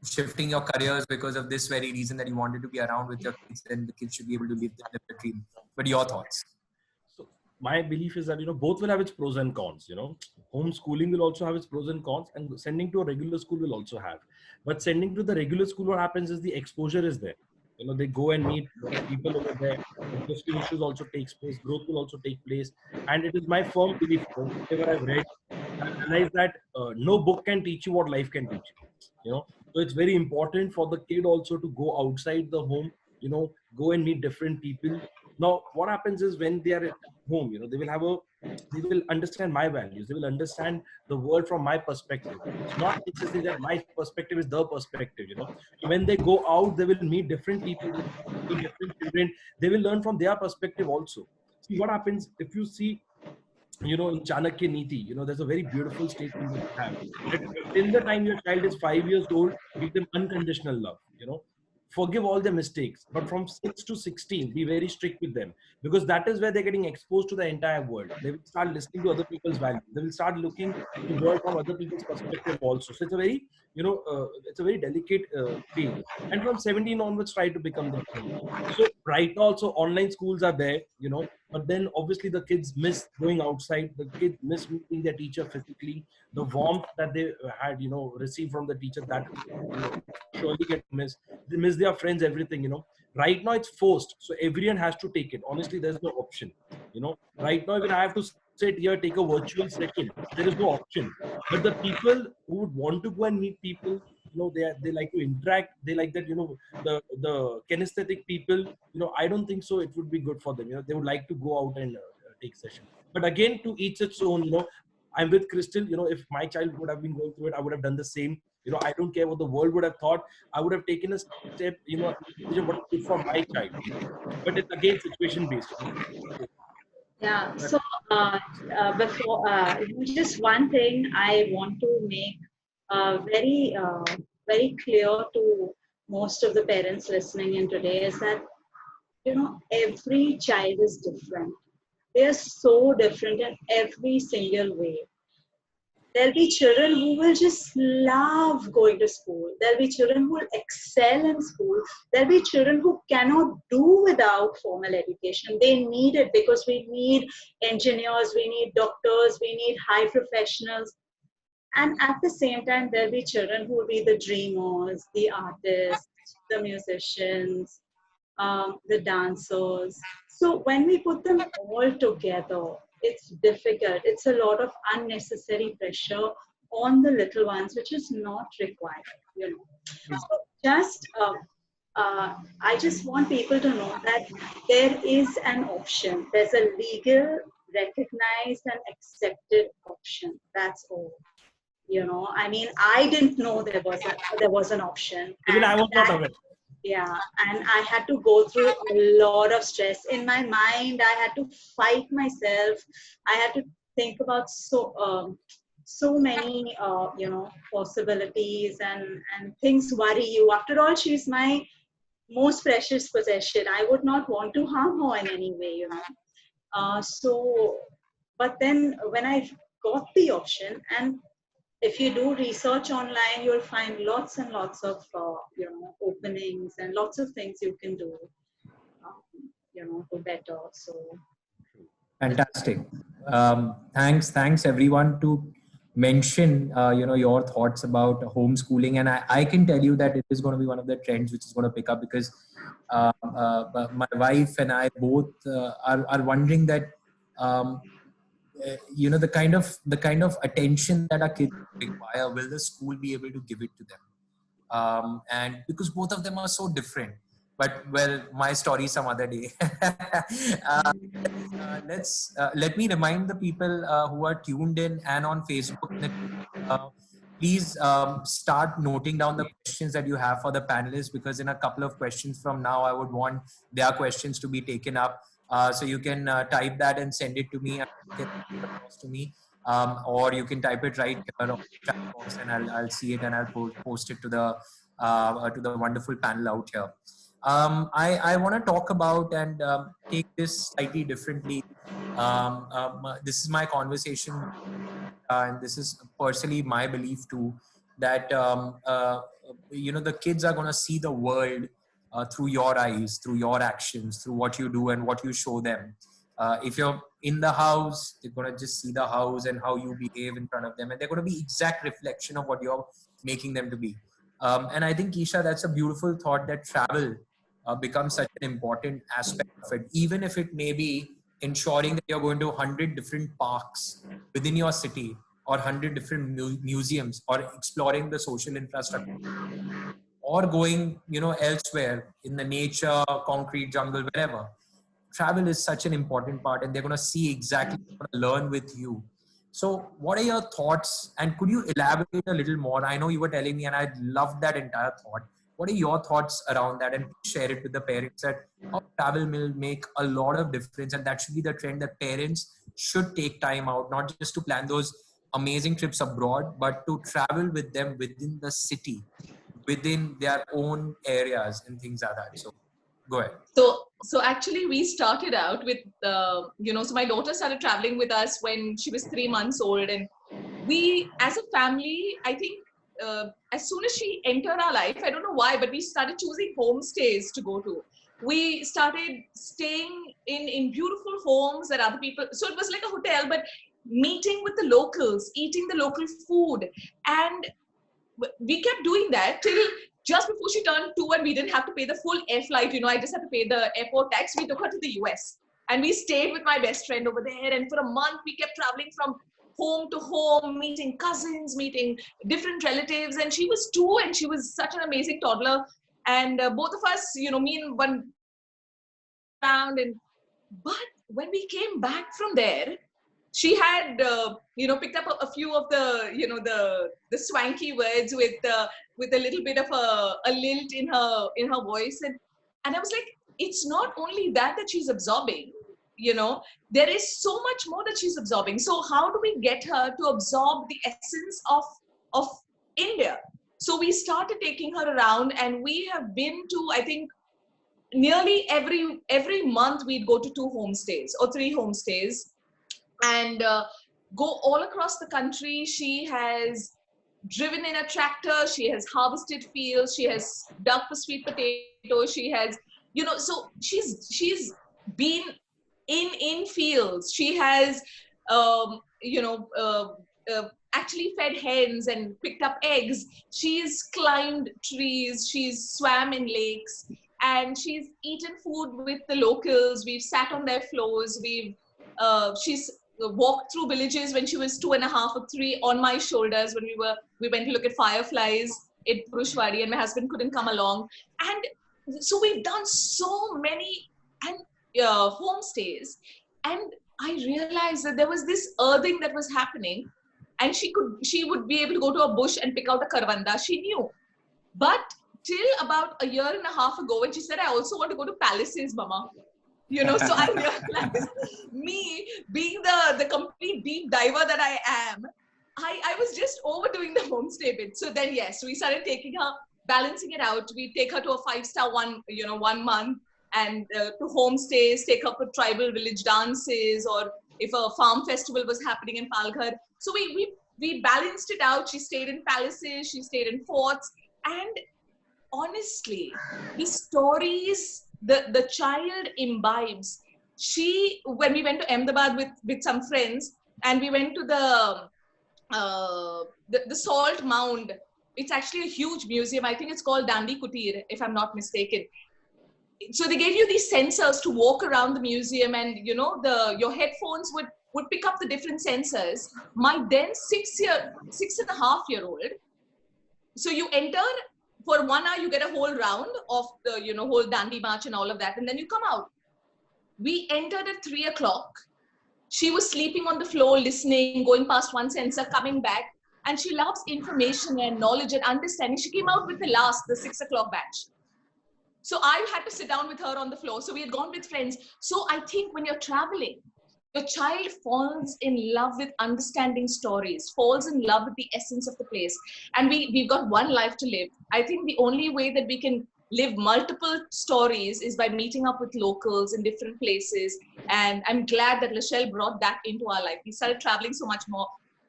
shifting your careers because of this very reason, that you wanted to be around with your kids and the kids should be able to live the dream. But your thoughts? So my belief is that, both will have its pros and cons. Homeschooling will also have its pros and cons, and sending to a regular school will also have. But sending to the regular school, what happens is the exposure is there. They go and meet people over there. Obviously, issues also takes place. Growth will also take place. And it is my firm belief, whatever I've read, I realize that no book can teach you what life can teach you. So it's very important for the kid also to go outside the home. Go and meet different people. Now, what happens is when they are at home, they will understand my values. They will understand the world from my perspective. It's not necessarily that my perspective is the perspective. So when they go out, they will meet different people, they will meet different children. They will learn from their perspective also. See what happens if you see, in Chanakya Niti, there's a very beautiful statement that you have. That till the time your child is 5 years old, give them unconditional love. Forgive all their mistakes. But from 6 to 16, be very strict with them, because that is where they're getting exposed to the entire world. They will start listening to other people's values. They will start looking the world from other people's perspective also. So it's a very delicate phase. And from 17 onwards, try to become their friend. So right now also online schools are there, but then obviously the kids miss going outside. The kids miss meeting their teacher physically. The warmth that they had, received from the teacher, that surely get missed. They miss their friends, everything. Right now it's forced, so everyone has to take it. Honestly, there's no option. Right now, even I have to sit here, take a virtual session. There is no option. But the people who would want to go and meet people, they like to interact. They like that, the kinesthetic people. I don't think so. It would be good for them. They would like to go out and take session. But again, to each its own. I'm with Crystal. If my child would have been going through it, I would have done the same. I don't care what the world would have thought. I would have taken a step, what is good for my child. But it's again situation based. Yeah. So before just one thing I want to make very clear to most of the parents listening in today is that every child is different. They are so different in every single way. There'll be children who will just love going to school. There'll be children who will excel in school. There'll be children who cannot do without formal education. They need it because we need engineers, we need doctors, we need high professionals. And at the same time, there'll be children who will be the dreamers, the artists, the musicians, the dancers. So when we put them all together, it's difficult. It's a lot of unnecessary pressure on the little ones, which is not required. So I just want people to know that there is an option. There's a legal, recognized, and accepted option. That's all. I mean, I didn't know there was an option. Even I was not aware. Yeah, and I had to go through a lot of stress in my mind. I had to fight myself. I had to think about so many possibilities, and things worry you. After all, she's my most precious possession. I would not want to harm her in any way. But then when I got the option, and if you do research online, you'll find lots and lots of openings and lots of things you can do, to better. So Fantastic. Thanks everyone to mention your thoughts about homeschooling, and I can tell you that it is going to be one of the trends which is going to pick up, because my wife and I both are wondering that the kind of attention that our kids require, will the school be able to give it to them? And because both of them are so different. But my story some other day. Let me remind the people who are tuned in and on Facebook that please start noting down the questions that you have for the panelists, because in a couple of questions from now, I would want their questions to be taken up. So you can type that and send it to me, or you can type it right here on the chat box, and I'll see it and I'll post it to the wonderful panel out here. I want to talk about and take this slightly differently. This is my conversation, and this is personally my belief too, that the kids are going to see the world through your eyes, through your actions, through what you do and what you show them. If you're in the house, they're going to just see the house and how you behave in front of them, and they're going to be exact reflection of what you're making them to be. And I think, Isha, that's a beautiful thought, that travel becomes such an important aspect of it, even if it may be ensuring that you're going to 100 different parks within your city or 100 different museums, or exploring the social infrastructure, or going, elsewhere in the nature, concrete jungle, wherever. Travel is such an important part, and they're going to see exactly, learn with you. So what are your thoughts, and could you elaborate a little more? I know you were telling me, and I loved that entire thought. What are your thoughts around that, and share it with the parents, that how travel will make a lot of difference, and that should be the trend, that parents should take time out, not just to plan those amazing trips abroad, but to travel with them within the city, within their own areas and things like that. So go ahead. So actually we started out with, so my daughter started traveling with us when she was 3 months old. And we, as a family, I think as soon as she entered our life, I don't know why, but we started choosing homestays to go to. We started staying in beautiful homes that other people, so it was like a hotel, but meeting with the locals, eating the local food. And we kept doing that till just before she turned 2, and we didn't have to pay the full air flight. I just had to pay the airport tax. We took her to the US, and we stayed with my best friend over there. And for a month, we kept traveling from home to home, meeting cousins, meeting different relatives. And she was 2, and she was such an amazing toddler. And both of us, me and one around. But when we came back from there, she had, picked up a few of the, the swanky words with a little bit of a lilt in her voice. And I was like, it's not only that she's absorbing, there is so much more that she's absorbing. So how do we get her to absorb the essence of India? So we started taking her around, and we have been to, I think, nearly every month we'd go to 2 homestays or 3 homestays, and go all across the country. She has driven in a tractor, she has harvested fields, she has dug for sweet potatoes, she has, so she's been in fields. She has, actually fed hens and picked up eggs. She's climbed trees, she's swam in lakes, and she's eaten food with the locals. We've sat on their floors. She's walked through villages when she was 2.5 or 3 on my shoulders, when we went to look at fireflies in Purushwadi, and my husband couldn't come along. And so we've done so many homestays, and I realized that there was this earthing that was happening, and she would be able to go to a bush and pick out a karvanda. She knew. But till about 1.5 years ago, when she said, I also want to go to palaces, mama. So I realized, me being the complete deep diver that I am, I was just overdoing the homestay bit. So then, yes, we started taking her, balancing it out. We take her to a 5-star 1 month, and to homestays, take her for tribal village dances, or if a farm festival was happening in Palghar. So we balanced it out. She stayed in palaces, she stayed in forts, and honestly, the stories the child imbibes. When we went to Ahmedabad with some friends, and we went to the Salt Mound. It's actually a huge museum. I think it's called Dandi Kutir, if I'm not mistaken. So they gave you these sensors to walk around the museum, and your headphones would pick up the different sensors. My then 6.5-year-old. So you enter. For 1 hour, you get a whole round of the, whole Dandi March and all of that. And then you come out. We entered at 3 o'clock. She was sleeping on the floor, listening, going past one sensor, coming back. And she loves information and knowledge and understanding. She came out with the 6 o'clock batch. So I had to sit down with her on the floor. So we had gone with friends. So I think when you're traveling, your child falls in love with understanding stories, falls in love with the essence of the place. And we've got one life to live. I think the only way that we can live multiple stories is by meeting up with locals in different places. And I'm glad that Lachelle brought that into our life. We started traveling so much more.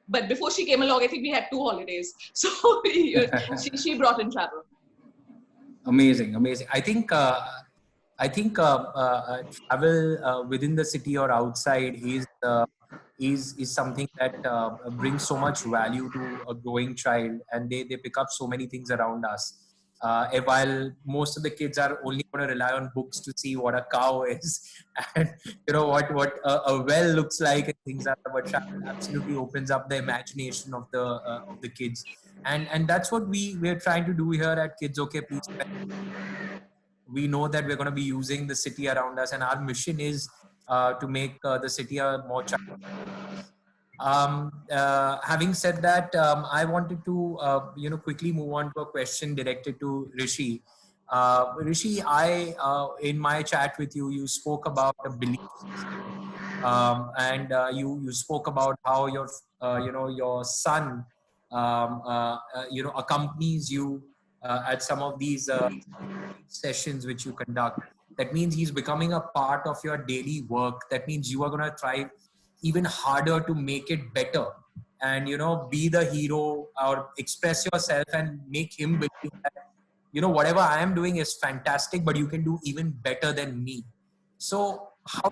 But before she came along, I think we had 2 holidays. So she brought in travel. Amazing. I think travel within the city or outside is something that brings so much value to a growing child, and they pick up so many things around us. while most of the kids are only going to rely on books to see what a cow is and what a well looks like and things like that. But travel absolutely opens up the imagination of the kids, and that's what we're trying to do here at Kids Okay Please. We know that we're going to be using the city around us, and our mission is to make the city a more having said that, I wanted to quickly move on to a question directed to Rishi. Rishi, in my chat with you, you spoke about a belief system, and you spoke about how your son accompanies you at some of these sessions which you conduct. That means he's becoming a part of your daily work. That means you are going to try even harder to make it better, and be the hero or express yourself and make him believe that whatever I am doing is fantastic, but you can do even better than me. So how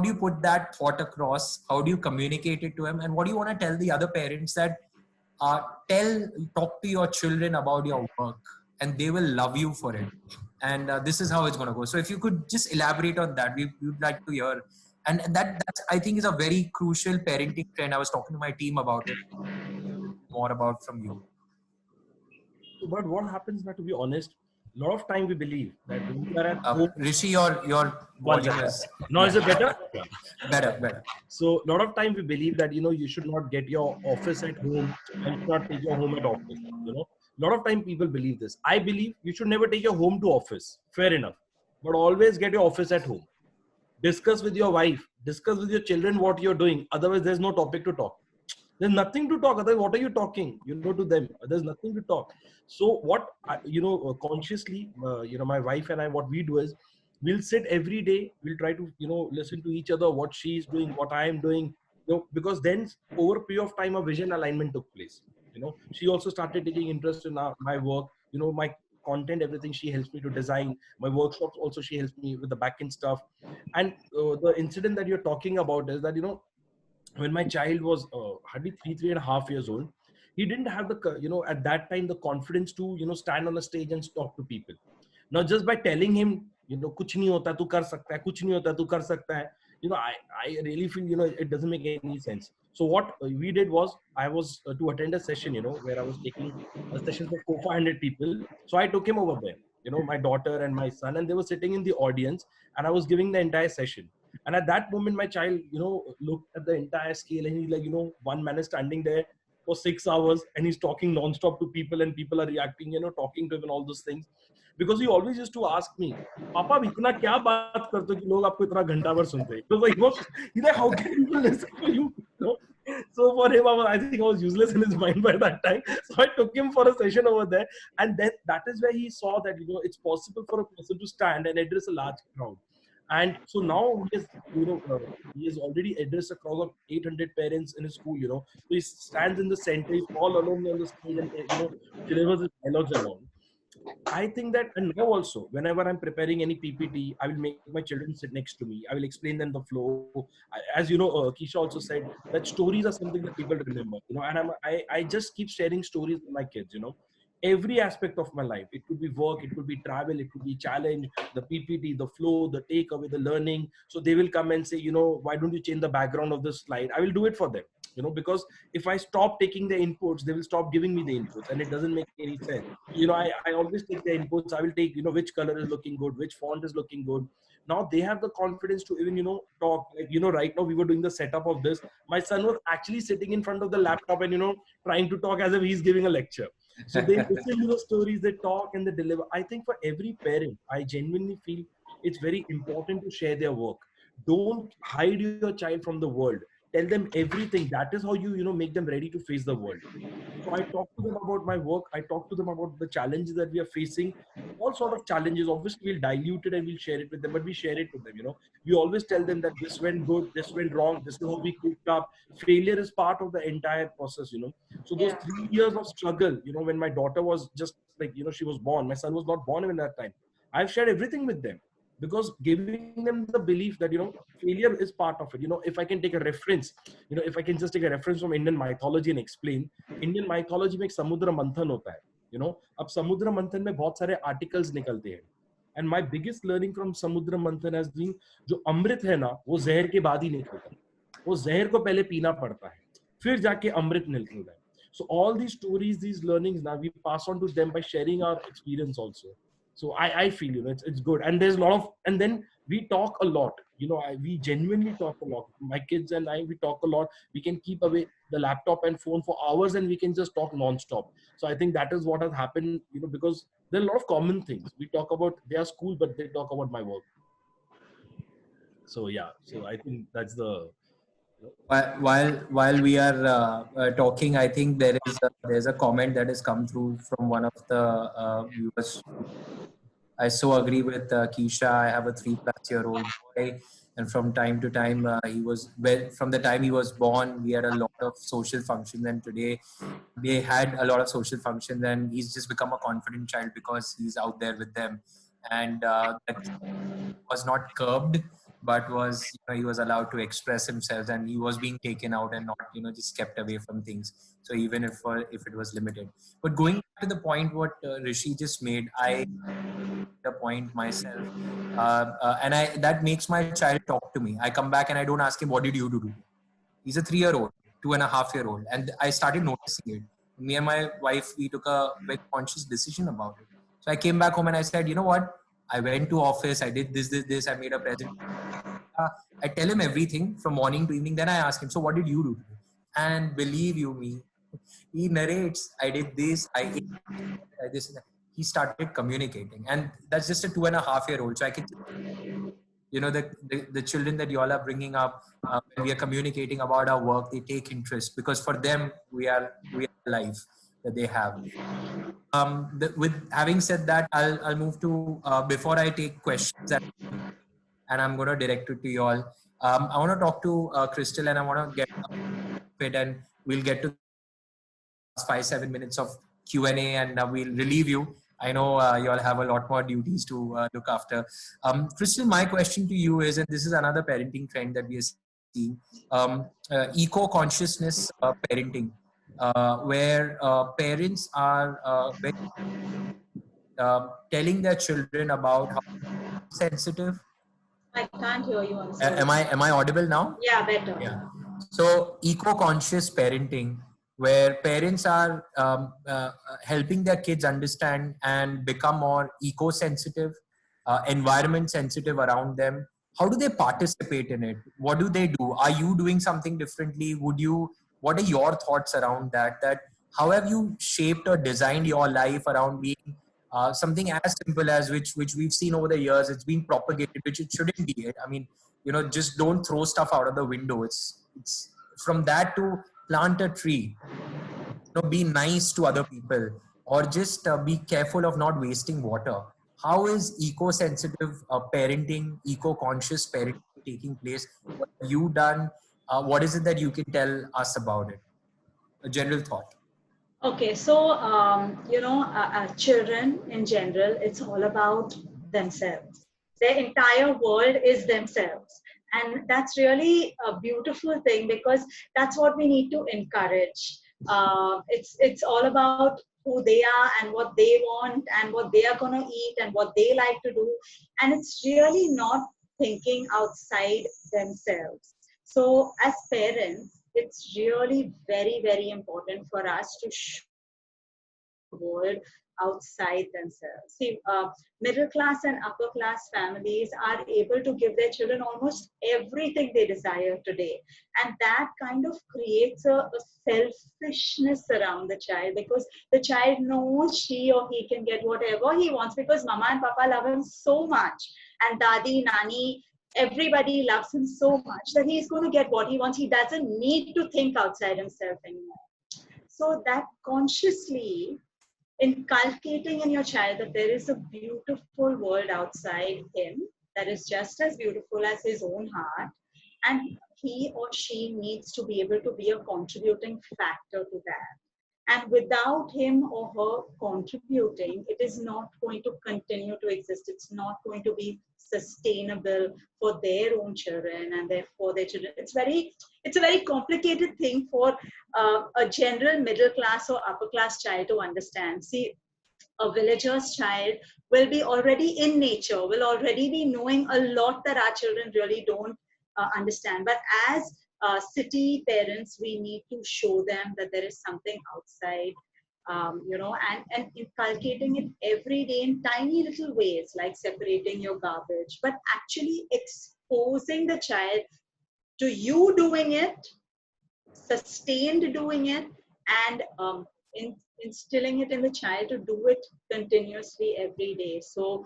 do you put that thought across? How do you communicate it to him? And what do you want to tell the other parents that talk to your children about your work, and they will love you for it? And this is how it's going to go. So if you could just elaborate on that, we'd like to hear. And that's, I think, is a very crucial parenting trend. I was talking to my team about it. More about from you. But what happens now, to be honest, a lot of time we believe that when we are at home, Rishi, your volume is... Now is it better? Better. So a lot of time we believe that, you should not get your office at home and you should not take your home at office. A lot of time people believe this. I believe you should never take your home to office. Fair enough. But always get your office at home. Discuss with your wife, discuss with your children what you're doing. Otherwise, there's no topic to talk. There's nothing to talk. Otherwise, what are you talking? To them. There's nothing to talk. So what, consciously, my wife and I, what we do is, we'll sit every day. We'll try to, listen to each other, what she's doing, what I am doing. Because then over a period of time, a vision alignment took place. She also started taking interest in my work. My content, everything she helps me to design. My workshops also she helps me with the back-end stuff. And the incident that you're talking about is that, when my child was hardly 3.5 years old, he didn't have the, at that time, the confidence to, stand on a stage and talk to people. Now, just by telling him, kuch nahi hota, tu kar sakta hai, kuch nahi hota, tu kar sakta hai, I really feel, it doesn't make any sense. So what we did was, I was to attend a session, where I was taking a session for 400 people. So I took him over there, my daughter and my son, and they were sitting in the audience, and I was giving the entire session. And at that moment, my child, looked at the entire scale, and he's like, one man is standing there for 6 hours and he's talking non-stop to people, and people are reacting, talking to him and all those things. Because he always used to ask me, Papa, ab itna kya baat karte ho ki log aapko itna ghanta bhar sunte hain? He's like, how can people listen to you? So for him, I think I was useless in his mind by that time. So I took him for a session over there, and then that is where he saw that it's possible for a person to stand and address a large crowd. And so now he has already addressed a crowd of 800 parents in his school. So he stands in the center, he's all alone on the stage, and delivers his dialogues alone. I think that, and now also, whenever I'm preparing any PPT, I will make my children sit next to me. I will explain them the flow. As Keisha also said, that stories are something that people remember. And I just keep sharing stories with my kids. Every aspect of my life. It could be work, it could be travel, it could be challenge, the PPT, the flow, the takeaway, the learning. So they will come and say, why don't you change the background of the slide? I will do it for them. Because if I stop taking the inputs, they will stop giving me the inputs, and it doesn't make any sense. I always take the inputs. I will take, which color is looking good, which font is looking good. Now they have the confidence to even, talk. Like, right now we were doing the setup of this. My son was actually sitting in front of the laptop and, trying to talk as if he's giving a lecture. So they listen to the stories, they talk, and they deliver. I think for every parent, I genuinely feel it's very important to share their work. Don't hide your child from the world. Tell them everything. That is how you make them ready to face the world. So I talk to them about my work. I talk to them about the challenges that we are facing. All sort of challenges. Obviously, we'll dilute it and we'll share it with them, but we share it with them. We always tell them that this went good, this went wrong, this is how we cooked up. Failure is part of the entire process. So those 3 years of struggle, when my daughter was just like, she was born. My son was not born even that time. I've shared everything with them. Because giving them the belief that, failure is part of it. If I can take a reference, if I can just take a reference from Indian mythology and explain, Indian mythology makes Samudra Manthan hota hai. You know, अब समुद्र मंथन में बहुत सारे articles निकलते हैं, and my biggest learning from समुद्र मंथन has been जो अमृत है ना वो जहर के बाद ही निकलता है, वो जहर को पहले पीना पड़ता है फिर जाके अमृत निकलता है. So all these stories, these learnings, now we pass on to them by sharing our experience also. So I feel, you know, it's good. And there's a lot of, and then we talk a lot, you know, we genuinely talk a lot. My kids and I, we talk a lot. We can keep away the laptop and phone for hours and we can just talk non-stop. So I think that is what has happened, you know, because there are a lot of common things. We talk about their school, but they talk about my work. So yeah, so I think that's the, While we are talking, I think there's a comment that has come through from one of the viewers. I so agree with Keisha. I have a 3+year-old boy, and from time to time, from the time he was born, we had a lot of social functions, and today they had a lot of social functions, and he's just become a confident child because he's out there with them, and that was not curbed, but he was allowed to express himself, and he was being taken out and not just kept away from things. So even if it was limited, but going back to the point what Rishi just made, I the point myself, and that makes my child talk to me. I come back and I don't ask him what did you do today. He's a 3-year-old, 2.5-year-old, and I started noticing it. Me and my wife, we took a very conscious decision about it. So I came back home and I said, you know what? I went to office. I did this. I made a presentation. I tell him everything from morning to evening. Then I ask him, so what did you do today? And believe you me, he narrates, I did this, I ate this. He started communicating. And that's just a 2.5-year-old. So I can, the children that you all are bringing up, when we are communicating about our work, they take interest because for them, we are life that they have. With having said that, I'll move to, before I take questions, and I'm going to direct it to you all. I want to talk to Crystal, and I want to get it, and we'll get to 5-7 minutes of Q&A, and we'll relieve you. I know you all have a lot more duties to look after. Crystal, my question to you is, and this is another parenting trend that we are seeing, eco-consciousness parenting, where parents are telling their children about how sensitive. I can't hear you. I'm sorry. Am I audible now? Yeah, better. Yeah. So eco-conscious parenting, where parents are helping their kids understand and become more eco-sensitive, environment sensitive around them. How do they participate in it? What do they do? Are you doing something differently? What are your thoughts around that? How have you shaped or designed your life around being something as simple as which we've seen over the years? It's been propagated, which it shouldn't be. I mean, just don't throw stuff out of the window. It's from that to plant a tree, be nice to other people, or just be careful of not wasting water. How is eco-sensitive parenting, eco-conscious parenting taking place? What have you done? What is it that you can tell us about it? A general thought. Okay, so children in general, it's all about themselves. Their entire world is themselves, and that's really a beautiful thing because that's what we need to encourage. It's all about who they are and what they want and what they are going to eat and what they like to do, and it's really not thinking outside themselves. So as parents, it's really very, very important for us to show the world outside themselves. See, middle class and upper class families are able to give their children almost everything they desire today. And that kind of creates a selfishness around the child because the child knows she or he can get whatever he wants because mama and papa love him so much. And dadi, nani, everybody loves him so much that he's going to get what he wants. He doesn't need to think outside himself anymore. So that consciously inculcating in your child that there is a beautiful world outside him that is just as beautiful as his own heart, and he or she needs to be able to be a contributing factor to that. And without him or her contributing, it is not going to continue to exist. It's not going to be sustainable for their own children and therefore their children. It's a very complicated thing for a general middle class or upper class child to understand. See, a villager's child will be already in nature, will already be knowing a lot that our children really don't understand. But as city parents, we need to show them that there is something outside, and inculcating it every day in tiny little ways, like separating your garbage, but actually exposing the child to you doing it, sustained doing it, and instilling it in the child to do it continuously every day. So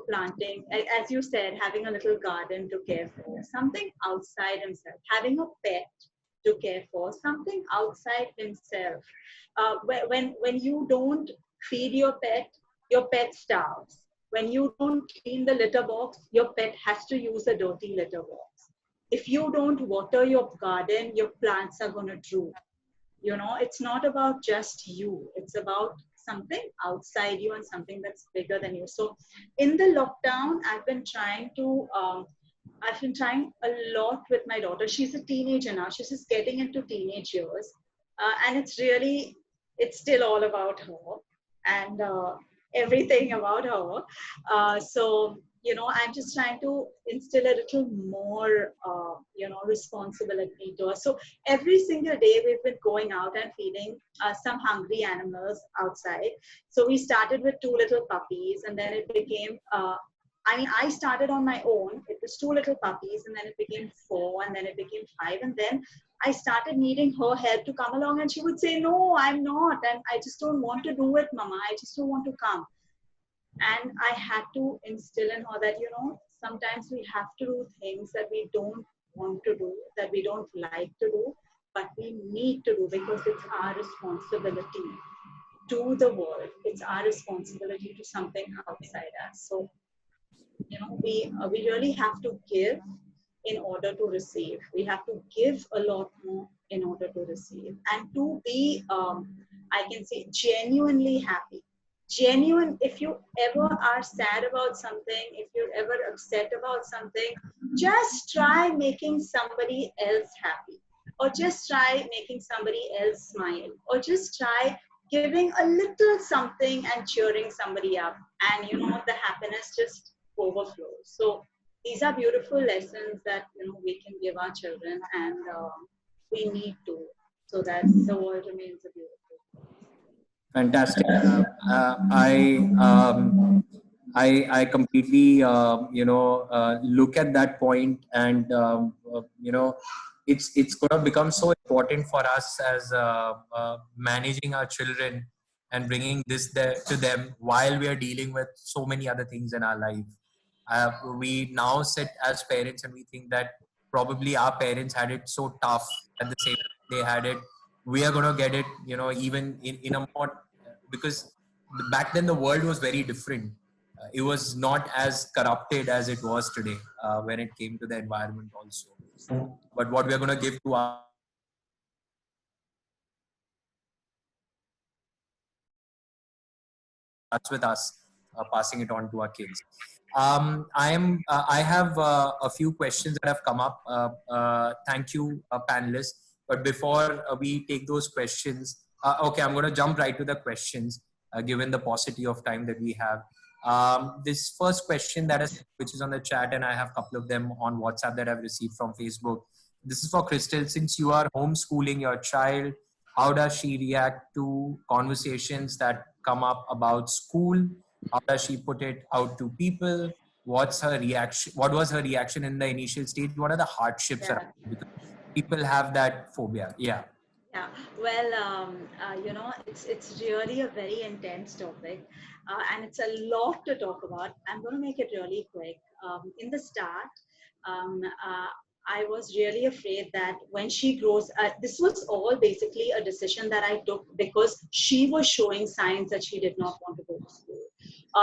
planting, as you said, having a little garden to care for, something outside himself, having a pet to care for, something outside himself. When you don't feed your pet starves. When you don't clean the litter box, your pet has to use a dirty litter box. If you don't water your garden, your plants are going to droop. It's not about just you. It's about something outside you and something that's bigger than you. So in the lockdown, I've been trying a lot with my daughter. She's a teenager now. She's just getting into teenage years. And it's still all about her and everything about her. I'm just trying to instill a little more, responsibility to her. So every single day we've been going out and feeding some hungry animals outside. So we started with 2 little puppies, and then it became, I started on my own. It was 2 little puppies, and then it became 4, and then it became 5. And then I started needing her help to come along, and she would say, no, I'm not. And I just don't want to do it, Mama. I just don't want to come. And I had to instill in her that, sometimes we have to do things that we don't want to do, that we don't like to do, but we need to do because it's our responsibility to the world. It's our responsibility to something outside us. So, we really have to give in order to receive. We have to give a lot more in order to receive. And to be, I can say, genuinely happy. Genuine, if you ever are sad about something, if you're ever upset about something, just try making somebody else happy, or just try making somebody else smile, or just try giving a little something and cheering somebody up, and the happiness just overflows. So these are beautiful lessons that we can give our children, and we need to, so that the world remains a beautiful. Fantastic. I completely look at that point, and it's going to become so important for us as managing our children and bringing this to them while we are dealing with so many other things in our life. We now sit as parents and we think that probably our parents had it so tough at the same time they had it. We are going to get it, even in a more, because back then the world was very different. It was not as corrupted as it was today when it came to the environment also. But what we are going to give to our starts with us passing it on to our kids. I have a few questions that have come up. Thank you, panelists. But before we take those questions, okay, I'm going to jump right to the questions, given the paucity of time that we have. This first question which is on the chat, and I have a couple of them on WhatsApp that I've received from Facebook. This is for Crystal. Since you are homeschooling your child, how does she react to conversations that come up about school? How does she put it out to people? What's her reaction? What was her reaction in the initial stage? What are the hardships around it? Because people have that phobia. Yeah. Yeah, well, it's really a very intense topic, and it's a lot to talk about. I'm going to make it really quick. In the start, I was really afraid that when she grows, this was all basically a decision that I took because she was showing signs that she did not want to go to school.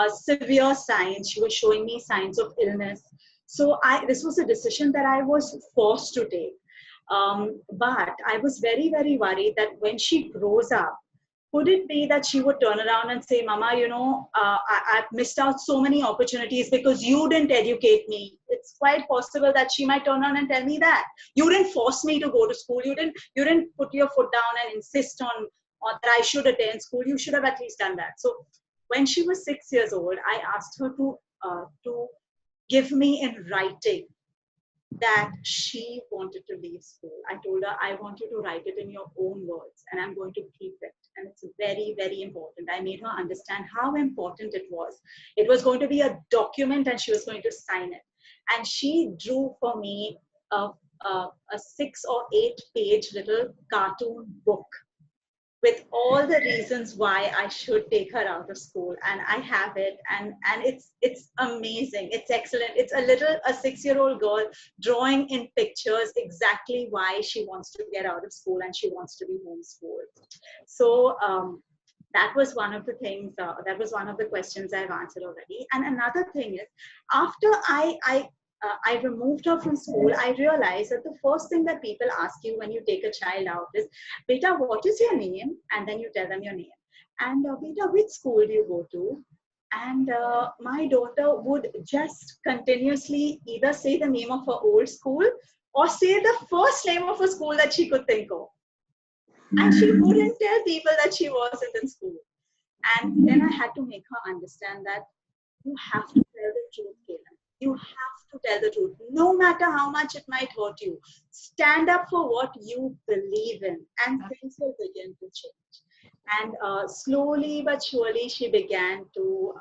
Severe signs. She was showing me signs of illness. So this was a decision that I was forced to take. But I was very, very worried that when she grows up, could it be that she would turn around and say, Mama, I've missed out so many opportunities because you didn't educate me. It's quite possible that she might turn around and tell me that. You didn't force me to go to school. You didn't put your foot down and insist on that I should attend school. You should have at least done that. So when she was 6 years old, I asked her to give me in writing that she wanted to leave school. I told her, I want you to write it in your own words and I'm going to keep it. And it's very, very important. I made her understand how important it was. It was going to be a document and she was going to sign it. And she drew for me a 6 or 8 page little cartoon book with all the reasons why I should take her out of school. And I have it, and it's amazing. It's excellent. It's a 6-year-old girl drawing in pictures exactly why she wants to get out of school and she wants to be homeschooled. So that was one of the things, that was one of the questions I've answered already. And another thing is, after I removed her from school, I realized that the first thing that people ask you when you take a child out is, Beta, what is your name? And then you tell them your name. And Beta, which school do you go to? And my daughter would just continuously either say the name of her old school or say the first name of a school that she could think of. And she wouldn't tell people that she wasn't in school. And then I had to make her understand that you have to tell the truth, Kailan. You have to tell the truth, no matter how much it might hurt you. Stand up for what you believe in, and things will begin to change. And slowly but surely, she began to,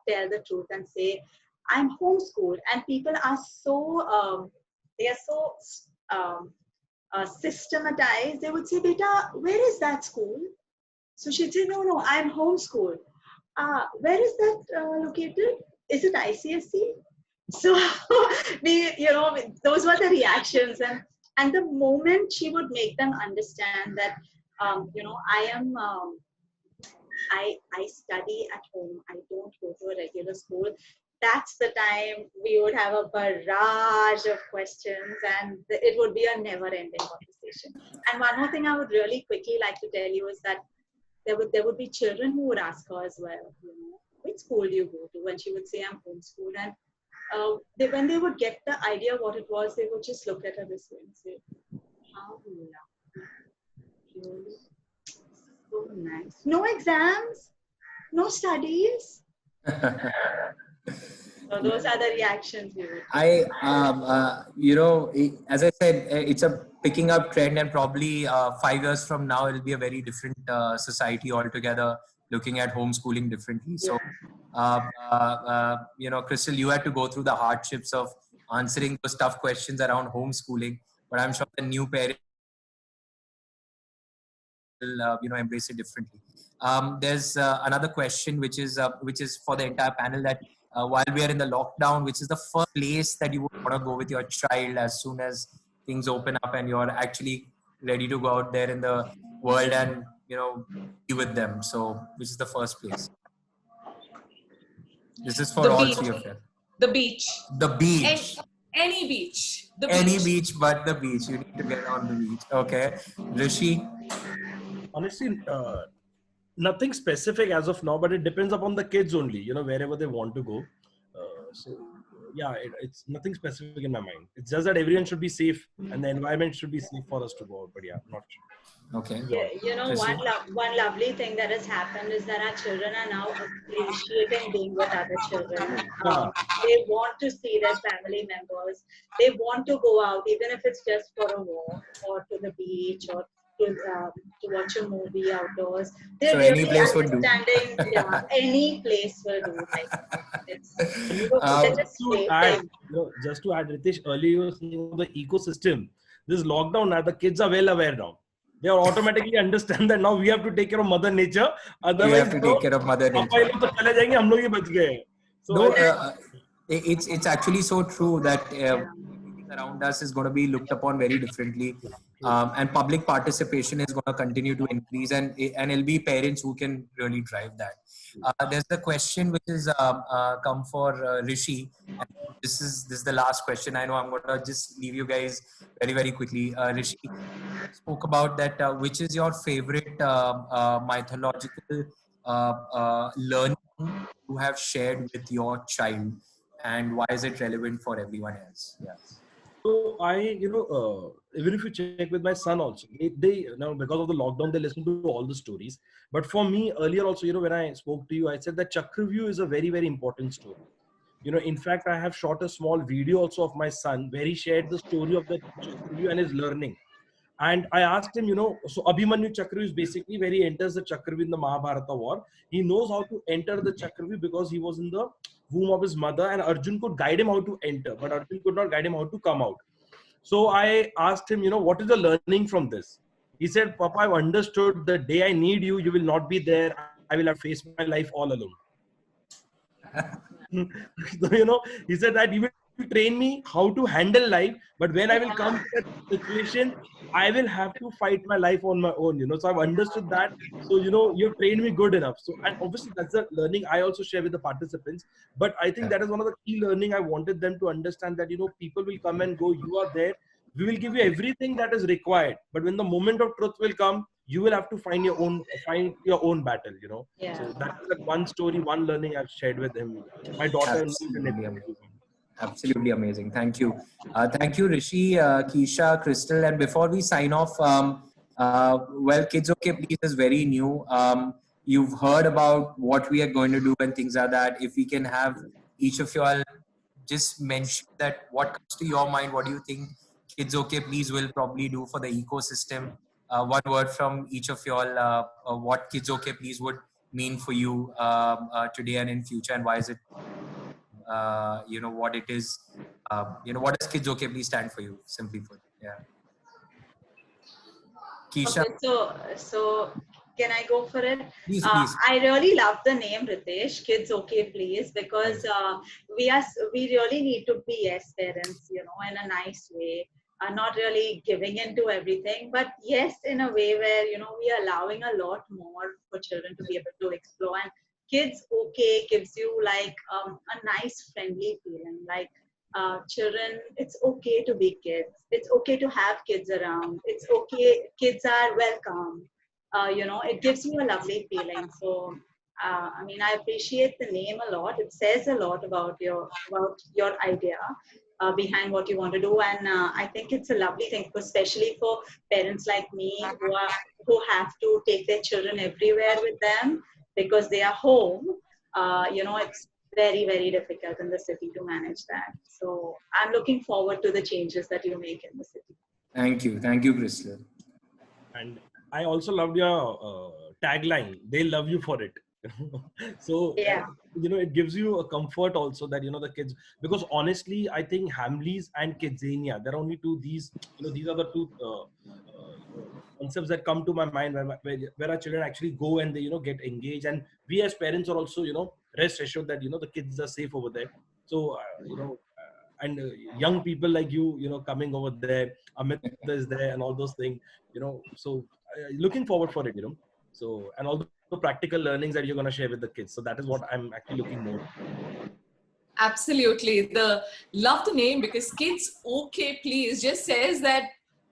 tell the truth and say, "I'm homeschooled." And people are so, systematized. They would say, "Beta, where is that school?" So she'd say, "No, I'm homeschooled." Where is that located? Is it ICSC? So those were the reactions, and the moment she would make them understand that, I study at home, I don't go to a regular school. That's the time we would have a barrage of questions, and it would be a never-ending conversation. And one more thing I would really quickly like to tell you is that there would be children who would ask her as well, which school do you go to? When she would say, I'm homeschooled. And when they would get the idea what it was, they would just look at her this way and say, how lovely. Really? So nice. No exams? No studies? So those are the reactions we would. As I said, it's a picking up trend, and probably 5 years from now, it'll be a very different society altogether, looking at homeschooling differently. So, Crystal, you had to go through the hardships of answering those tough questions around homeschooling, but I'm sure the new parents will, embrace it differently. There's another question, which is for the entire panel, that while we are in the lockdown, which is the first place that you would want to go with your child as soon as things open up and you're actually ready to go out there in the world and, be with them. So, which is the first place? This is for The all beach. 3 of you. The beach. The beach. Any beach. Any beach but the beach. You need to get on the beach. Okay. Rishi? Honestly, nothing specific as of now, but it depends upon the kids only, wherever they want to go. It's nothing specific in my mind. It's just that everyone should be safe and the environment should be safe for us to go out. But not sure. Okay. Yeah, one lovely thing that has happened is that our children are now appreciating being with other children. They want to see their family members. They want to go out, even if it's just for a walk or to the beach or to watch a movie outdoors. They're So really any place would do. understanding. Yeah, any place will do. Just to add, Ritesh, earlier you were saying the ecosystem. This lockdown, now the kids are well aware now. They automatically understand that now we have to take care of Mother Nature. Otherwise, we have to take care of Mother Nature. So no, it's actually so true that around us is going to be looked upon very differently, and public participation is going to continue to increase, and it'll be parents who can really drive that. There's a question which is come for Rishi, and this is the last question. I know I'm going to just leave you guys very quickly. Rishi spoke about that. Which is your favorite mythological learning you have shared with your child, and why is it relevant for everyone else? Yeah. So even if you check with my son also, they because of the lockdown, they listen to all the stories. But for me, earlier also, when I spoke to you, I said that Chakravyuh is a very important story. In fact, I have shot a small video also of my son where he shared the story of the Chakravyuh and his learning. And I asked him, so Abhimanyu Chakravyuh is basically where he enters the Chakravyuh in the Mahabharata war. He knows how to enter the Chakravyuh because he was in the womb of his mother, and Arjun could guide him how to enter, but Arjun could not guide him how to come out. So I asked him, what is the learning from this? He said, Papa, I've understood the day I need you, you will not be there. I will have to face my life all alone. So, he said that you will train me how to handle life, but when I will come to that situation, I will have to fight my life on my own, So I've understood that. So, you've trained me good enough. So, and obviously that's the learning I also share with the participants. But I think that is one of the key learning I wanted them to understand that, people will come and go. You are there. We will give you everything that is required. But when the moment of truth will come, you will have to find your own battle, Yeah. So that's the one story, one learning I've shared with him. My daughter. Absolutely amazing. Thank you. Thank you, Rishi, Keisha, Crystal. And before we sign off, well, Kids OK Please is very new. You've heard about what we are going to do and things like that. If we can have each of you all just mention that what comes to your mind, what do you think Kids OK Please will probably do for the ecosystem? One word from each of you all, what Kids OK Please would mean for you today and in future, and why is it what it is, what does Kids OK Please stand for you, simply put? Yeah. Keisha. Okay, so can I go for it? Please. I really love the name, Ritesh, Kids OK Please, because we really need to be yes parents, in a nice way. Not really giving in to everything, but yes, in a way where, we are allowing a lot more for children to be able to explore. And Kids OK gives you like a nice, friendly feeling. Like children, it's okay to be kids. It's okay to have kids around. It's okay. Kids are welcome. It gives you a lovely feeling. So, I appreciate the name a lot. It says a lot about your idea behind what you want to do, and I think it's a lovely thing, especially for parents like me who have to take their children everywhere with them because they are home. It's very difficult in the city to manage that. So I'm looking forward to the changes that you make in the city. Thank you, Crystal. And I also loved your tagline. They love you for it. So yeah. It gives you a comfort also that the kids, because honestly I think Hamleys and Kidzania, there are only these are the two concepts that come to my mind where our children actually go and they get engaged, and we as parents are also rest assured that the kids are safe over there. So and young people like you coming over there, Amit is there and all those things, so looking forward for it, so, and all the practical learnings that you're going to share with the kids. So that is what I'm actually looking more. Absolutely. Love the name, because Kids OK Please just says that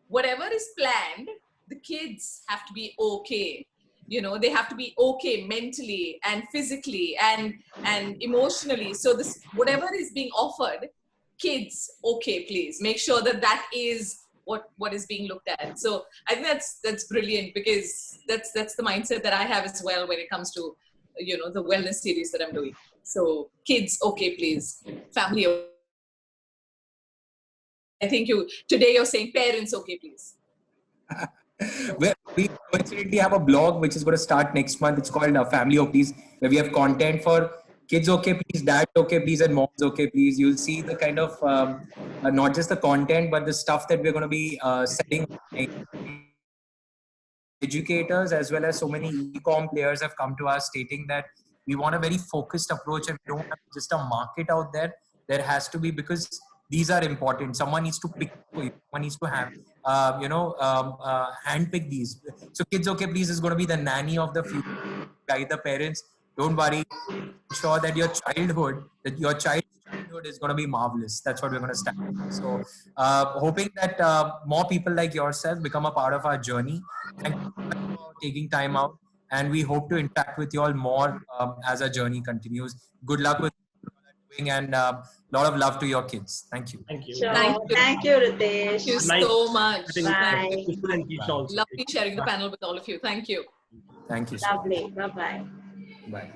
whatever is planned, the kids have to be okay. They have to be okay mentally and physically and emotionally. So this, whatever is being offered, Kids OK Please. Make sure that is what is being looked at. So I think that's brilliant, because that's the mindset that I have as well when it comes to the wellness series that I'm doing. So Kids OK Please, family. I think today you're saying parents OK Please. Well, we coincidentally have a blog which is going to start next month. It's called Family OK Please, where we have content for Kids OK Please, Dad OK Please, and Moms OK Please. You'll see the kind of not just the content, but the stuff that we're going to be selling. Educators as well as so many e-com players have come to us stating that we want a very focused approach, and we don't have just a market out there. There has to be, because these are important. Someone needs to pick for you. Someone needs to have, handpick these. So Kids Okay Please is going to be the nanny of the future. Guide the parents. Don't worry. Ensure that your child's childhood is going to be marvelous. That's what we're going to stand for. So, hoping that more people like yourself become a part of our journey. Thank you for taking time out. And we hope to interact with you all more as our journey continues. Good luck with what you're doing, and a lot of love to your kids. Thank you. Thank you. Sure. Thank you. Thank you, Ritesh. Thank you Nice. so much. Bye. Krishna and Keisha also. Lovely sharing the panel with all of you. Thank you. Thank you. Lovely. Bye-bye. Bye.